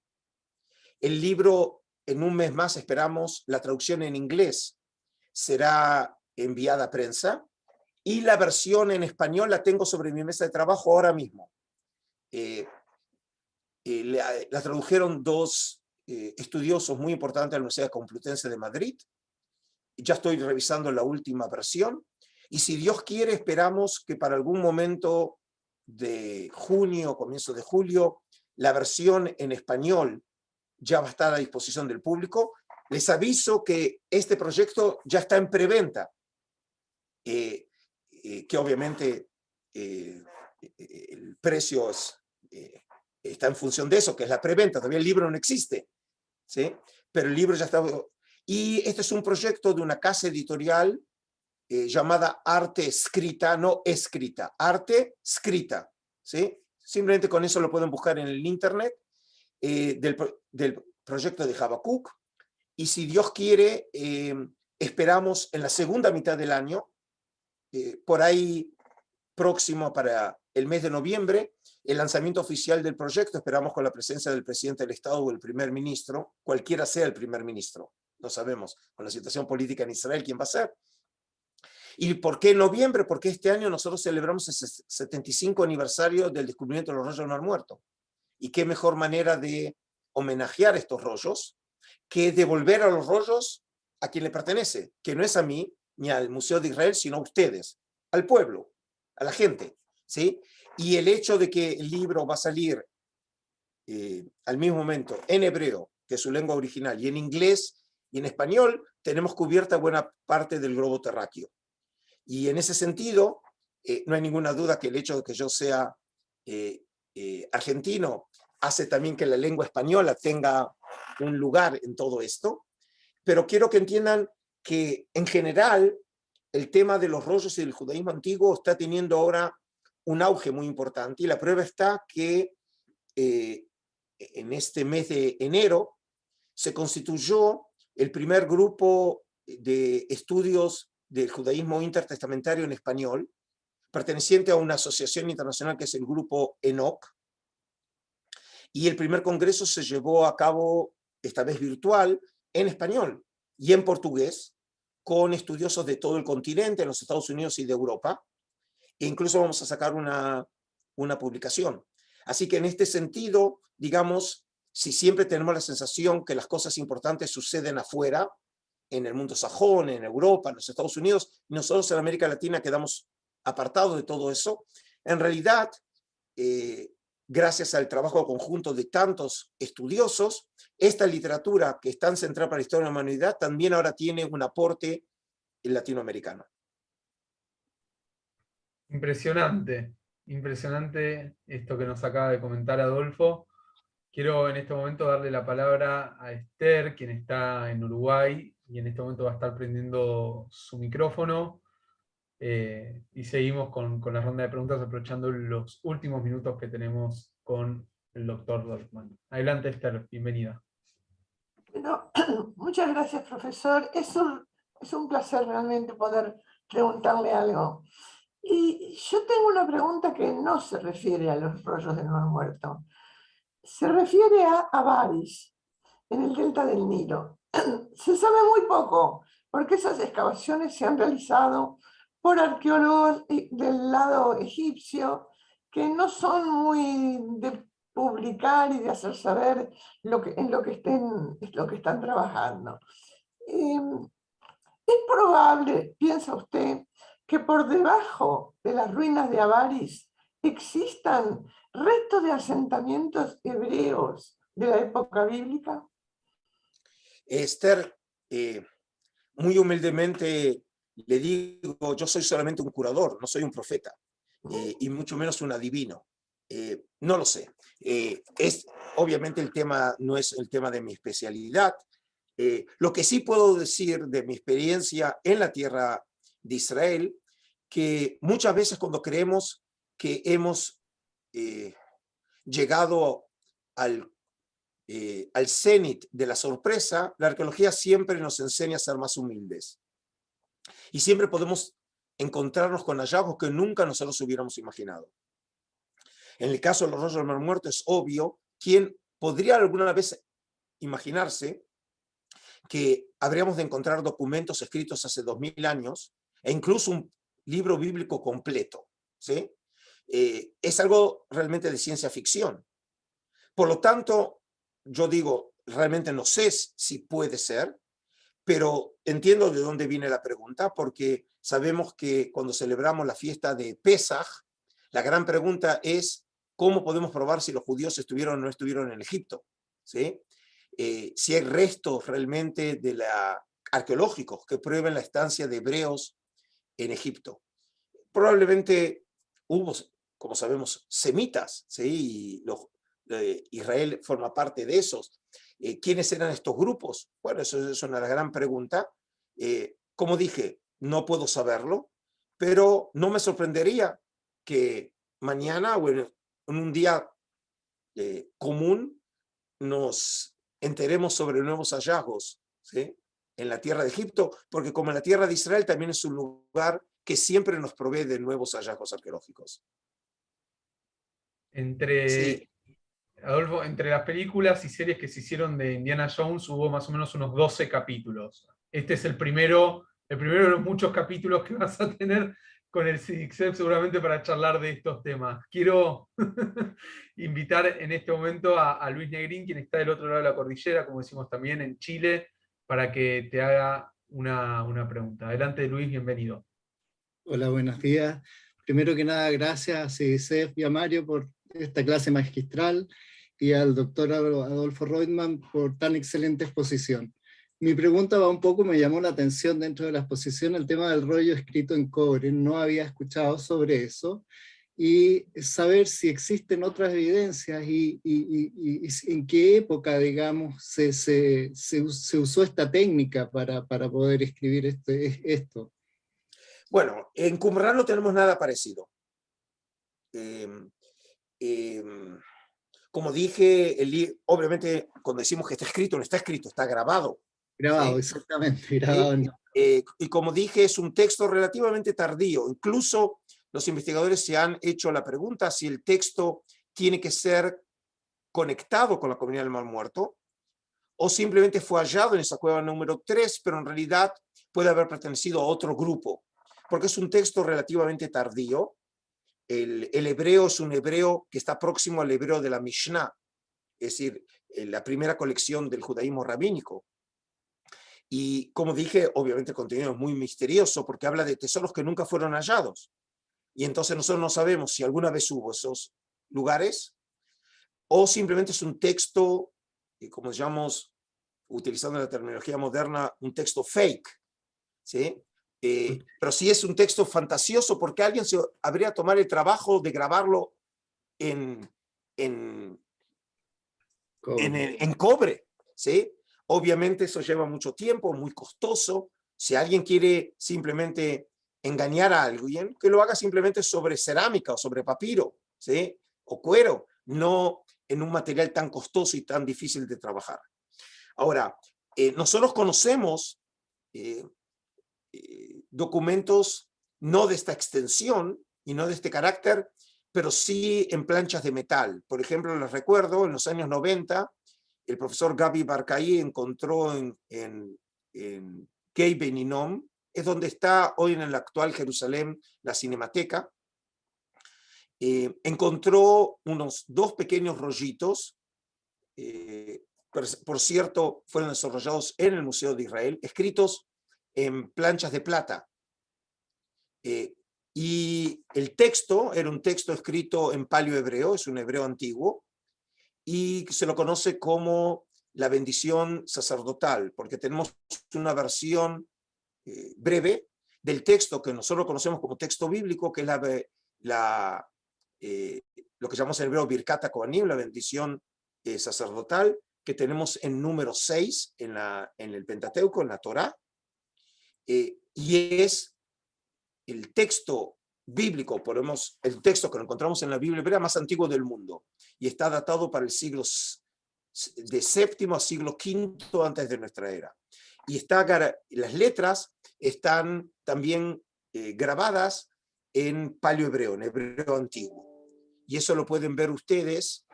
El libro, en un mes más esperamos, la traducción en inglés será enviada a prensa y la versión en español la tengo sobre mi mesa de trabajo ahora mismo. La tradujeron dos estudiosos muy importantes de la Universidad Complutense de Madrid. Ya estoy revisando la última versión y si Dios quiere esperamos que para algún momento de junio, comienzo de julio, la versión en español ya va a estar a disposición del público. Les aviso que este proyecto ya está en preventa, que obviamente el precio está en función de eso, que es la preventa. Todavía el libro no existe, ¿sí? Pero el libro ya está. Y este es un proyecto de una casa editorial llamada Arte Escrita, no Escrita, Arte Escrita, ¿sí? Simplemente con eso lo pueden buscar en el internet, del proyecto de Habacuc. Y si Dios quiere, esperamos en la segunda mitad del año, por ahí próximo para el mes de noviembre, el lanzamiento oficial del proyecto. Esperamos con la presencia del presidente del Estado o el primer ministro, cualquiera sea el primer ministro. No sabemos con la situación política en Israel quién va a ser. ¿Y por qué en noviembre? Porque este año nosotros celebramos el 75 aniversario del descubrimiento de los rollos del Mar Muerto. Y qué mejor manera de homenajear estos rollos que devolver a los rollos a quien le pertenece, que no es a mí ni al Museo de Israel, sino a ustedes, al pueblo, a la gente, ¿sí? Y el hecho de que el libro va a salir al mismo momento en hebreo, que es su lengua original, y en inglés y en español, tenemos cubierta buena parte del globo terráqueo. Y en ese sentido, no hay ninguna duda que el hecho de que yo sea argentino hace también que la lengua española tenga un lugar en todo esto, pero quiero que entiendan que en general el tema de los rollos y del judaísmo antiguo está teniendo ahora un auge muy importante y la prueba está que en este mes de enero se constituyó el primer grupo de estudios del judaísmo intertestamentario en español, perteneciente a una asociación internacional que es el grupo ENOC, y el primer congreso se llevó a cabo, esta vez virtual, en español y en portugués, con estudiosos de todo el continente, en los Estados Unidos y de Europa, e incluso vamos a sacar una publicación. Así que en este sentido, digamos, si siempre tenemos la sensación que las cosas importantes suceden afuera, en el mundo sajón, en Europa, en los Estados Unidos, y nosotros en América Latina quedamos apartados de todo eso, en realidad, gracias al trabajo conjunto de tantos estudiosos, esta literatura que es tan central para la historia de la humanidad también ahora tiene un aporte latinoamericano. Impresionante, impresionante esto que nos acaba de comentar Adolfo. Quiero en este momento darle la palabra a Esther, quien está en Uruguay, y en este momento va a estar prendiendo su micrófono. Y seguimos con la ronda de preguntas, aprovechando los últimos minutos que tenemos con el doctor Dolfman. Adelante, Esther, bienvenida. Bueno, muchas gracias, profesor. Es un placer realmente poder preguntarle algo. Y yo tengo una pregunta que no se refiere a los rollos del Mar Muerto. Se refiere a Avaris, en el delta del Nilo. Se sabe muy poco, porque esas excavaciones se han realizado por arqueólogos del lado egipcio, que no son muy de publicar y de hacer saber en lo que están trabajando. Es probable, piensa usted, que por debajo de las ruinas de Avaris existan restos de asentamientos hebreos de la época bíblica. Esther, muy humildemente le digo, yo soy solamente un curador, no soy un profeta, y mucho menos un adivino. No lo sé. Obviamente el tema no es el tema de mi especialidad. Lo que sí puedo decir de mi experiencia en la tierra de Israel, que muchas veces cuando creemos que hemos llegado al cenit de la sorpresa, la arqueología siempre nos enseña a ser más humildes. Y siempre podemos encontrarnos con hallazgos que nunca nosotros hubiéramos imaginado. En el caso de los rollos del Mar Muerto es obvio, ¿quién podría alguna vez imaginarse que habríamos de encontrar documentos escritos hace 2000 años e incluso un libro bíblico completo? ¿Sí? Es algo realmente de ciencia ficción. Por lo tanto, yo digo, realmente no sé si puede ser, pero entiendo de dónde viene la pregunta, porque sabemos que cuando celebramos la fiesta de Pesaj, la gran pregunta es cómo podemos probar si los judíos estuvieron o no estuvieron en Egipto, ¿sí? Si hay restos realmente arqueológicos que prueben la estancia de hebreos en Egipto. Probablemente hubo, como sabemos, semitas, ¿sí? Y Israel forma parte de esos. ¿Quiénes eran estos grupos? Bueno, eso es una gran pregunta. Como dije, no puedo saberlo, pero no me sorprendería que mañana o en un día común nos enteremos sobre nuevos hallazgos, ¿sí? En la tierra de Egipto, porque como en la tierra de Israel también es un lugar que siempre nos provee de nuevos hallazgos arqueológicos. Sí. Adolfo, entre las películas y series que se hicieron de Indiana Jones hubo más o menos unos 12 capítulos. Este es el primero de los muchos capítulos que vas a tener con el CIDICSEP seguramente para charlar de estos temas. Quiero invitar en este momento a Luis Negrín, quien está del otro lado de la cordillera, como decimos también en Chile, para que te haga una pregunta. Adelante, Luis, bienvenido. Hola, buenos días. Primero que nada, gracias a CIDICSEP y a Mario por esta clase magistral y al doctor Adolfo Reutemann por tan excelente exposición. Mi pregunta va un poco, me llamó la atención dentro de la exposición el tema del rollo escrito en cobre. No había escuchado sobre eso. Y saber si existen otras evidencias y en qué época, digamos, se usó esta técnica para poder escribir esto. Bueno, en Qumran no tenemos nada parecido. Como dije, obviamente cuando decimos que está escrito, no está escrito, está grabado. Grabado, ¿sí? exactamente, grabado. Y como dije, es un texto relativamente tardío. Incluso los investigadores se han hecho la pregunta si el texto tiene que ser conectado con la comunidad del Mar Muerto o simplemente fue hallado en esa cueva número 3, pero en realidad puede haber pertenecido a otro grupo, porque es un texto relativamente tardío. El hebreo es un hebreo que está próximo al hebreo de la Mishnah, es decir, la primera colección del judaísmo rabínico. Y como dije, obviamente el contenido es muy misterioso porque habla de tesoros que nunca fueron hallados. Y entonces nosotros no sabemos si alguna vez hubo esos lugares o simplemente es un texto, como llamamos, utilizando la terminología moderna, un texto fake, ¿sí? Pero sí es un texto fantasioso porque alguien se habría tomado el trabajo de grabarlo en cobre, ¿sí? Obviamente eso lleva mucho tiempo, muy costoso. Si alguien quiere simplemente engañar a alguien, que lo haga simplemente sobre cerámica o sobre papiro, ¿sí? O cuero, no en un material tan costoso y tan difícil de trabajar. Ahora, nosotros conocemos documentos no de esta extensión y no de este carácter, pero sí en planchas de metal. Por ejemplo, les recuerdo, en los años 90, el profesor Gabi Barcaí encontró en Kei Beninom, es donde está hoy en el actual Jerusalén la Cinemateca, encontró unos 2 pequeños rollitos, por cierto, fueron desarrollados en el Museo de Israel, escritos en planchas de plata. Y el texto era un texto escrito en paleo hebreo, es un hebreo antiguo, y se lo conoce como la bendición sacerdotal, porque tenemos una versión breve del texto que nosotros conocemos como texto bíblico, que es lo que llamamos en hebreo Birkat HaKohanim, la bendición sacerdotal, que tenemos en número 6 en el Pentateuco, en la Torá, y es el texto bíblico, el texto que lo encontramos en la Biblia hebrea más antiguo del mundo, y está datado para el siglo de séptimo a siglo V antes de nuestra era. Y las letras están también grabadas en paleo hebreo, en hebreo antiguo. Y eso lo pueden ver ustedes.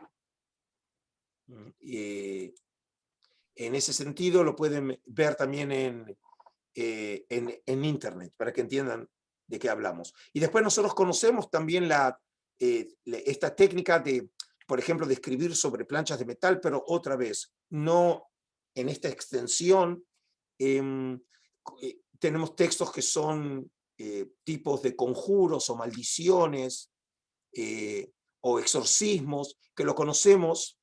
En ese sentido lo pueden ver también en internet, para que entiendan de qué hablamos. Y después nosotros conocemos también esta técnica de, por ejemplo, de escribir sobre planchas de metal, pero otra vez, no en esta extensión. Tenemos textos que son tipos de conjuros o maldiciones o exorcismos, que lo conocemos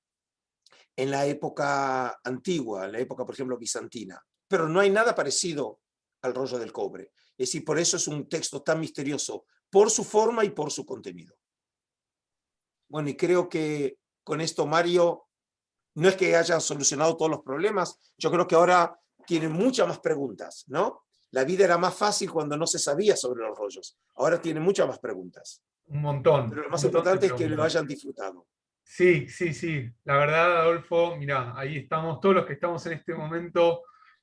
en la época antigua, en la época, por ejemplo, bizantina. Pero no hay nada parecido al rollo del cobre. Es decir, por eso es un texto tan misterioso, por su forma y por su contenido. Bueno, y creo que con esto, Mario, no es que hayan solucionado todos los problemas, yo creo que ahora tienen muchas más preguntas, ¿no? La vida era más fácil cuando no se sabía sobre los rollos. Ahora tienen muchas más preguntas. Un montón. Pero lo más importante es que lo hayan disfrutado. Sí, sí, sí. La verdad, Adolfo, mirá, ahí estamos todos los que estamos en este momento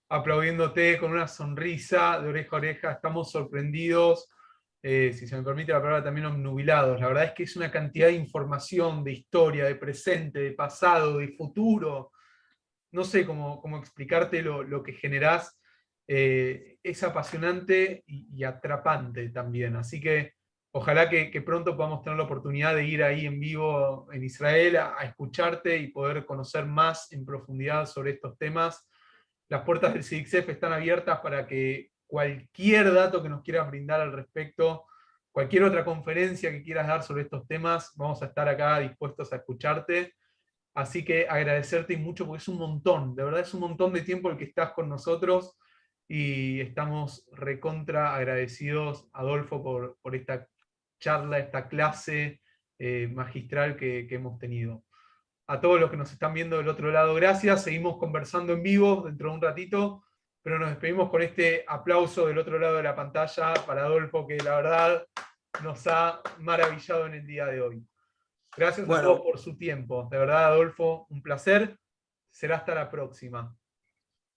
aplaudiéndote con una sonrisa de oreja a oreja. Estamos sorprendidos, si se me permite la palabra, también obnubilados. La verdad es que es una cantidad de información, de historia, de presente, de pasado, de futuro. No sé cómo explicarte lo que generás. Es apasionante y atrapante también. Así que ojalá que pronto podamos tener la oportunidad de ir ahí en vivo en Israel a escucharte y poder conocer más en profundidad sobre estos temas. Las puertas del CIDICSEF están abiertas para que cualquier dato que nos quieras brindar al respecto, cualquier otra conferencia que quieras dar sobre estos temas, vamos a estar acá dispuestos a escucharte. Así que agradecerte mucho, porque es un montón, de verdad es un montón de tiempo el que estás con nosotros, y estamos recontra agradecidos, Adolfo, por esta charla, esta clase magistral que hemos tenido. A todos los que nos están viendo del otro lado, gracias. Seguimos conversando en vivo dentro de un ratito, pero nos despedimos con este aplauso del otro lado de la pantalla para Adolfo, que la verdad nos ha maravillado en el día de hoy. Gracias a todos por su tiempo. De verdad, Adolfo, un placer. Será hasta la próxima.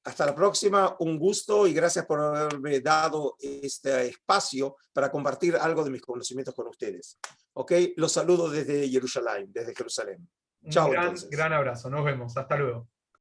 Hasta la próxima, un gusto y gracias por haberme dado este espacio para compartir algo de mis conocimientos con ustedes. ¿Ok? Los saludo desde Jerusalén, desde Jerusalén. Chao, Un gran abrazo. Nos vemos. Hasta luego.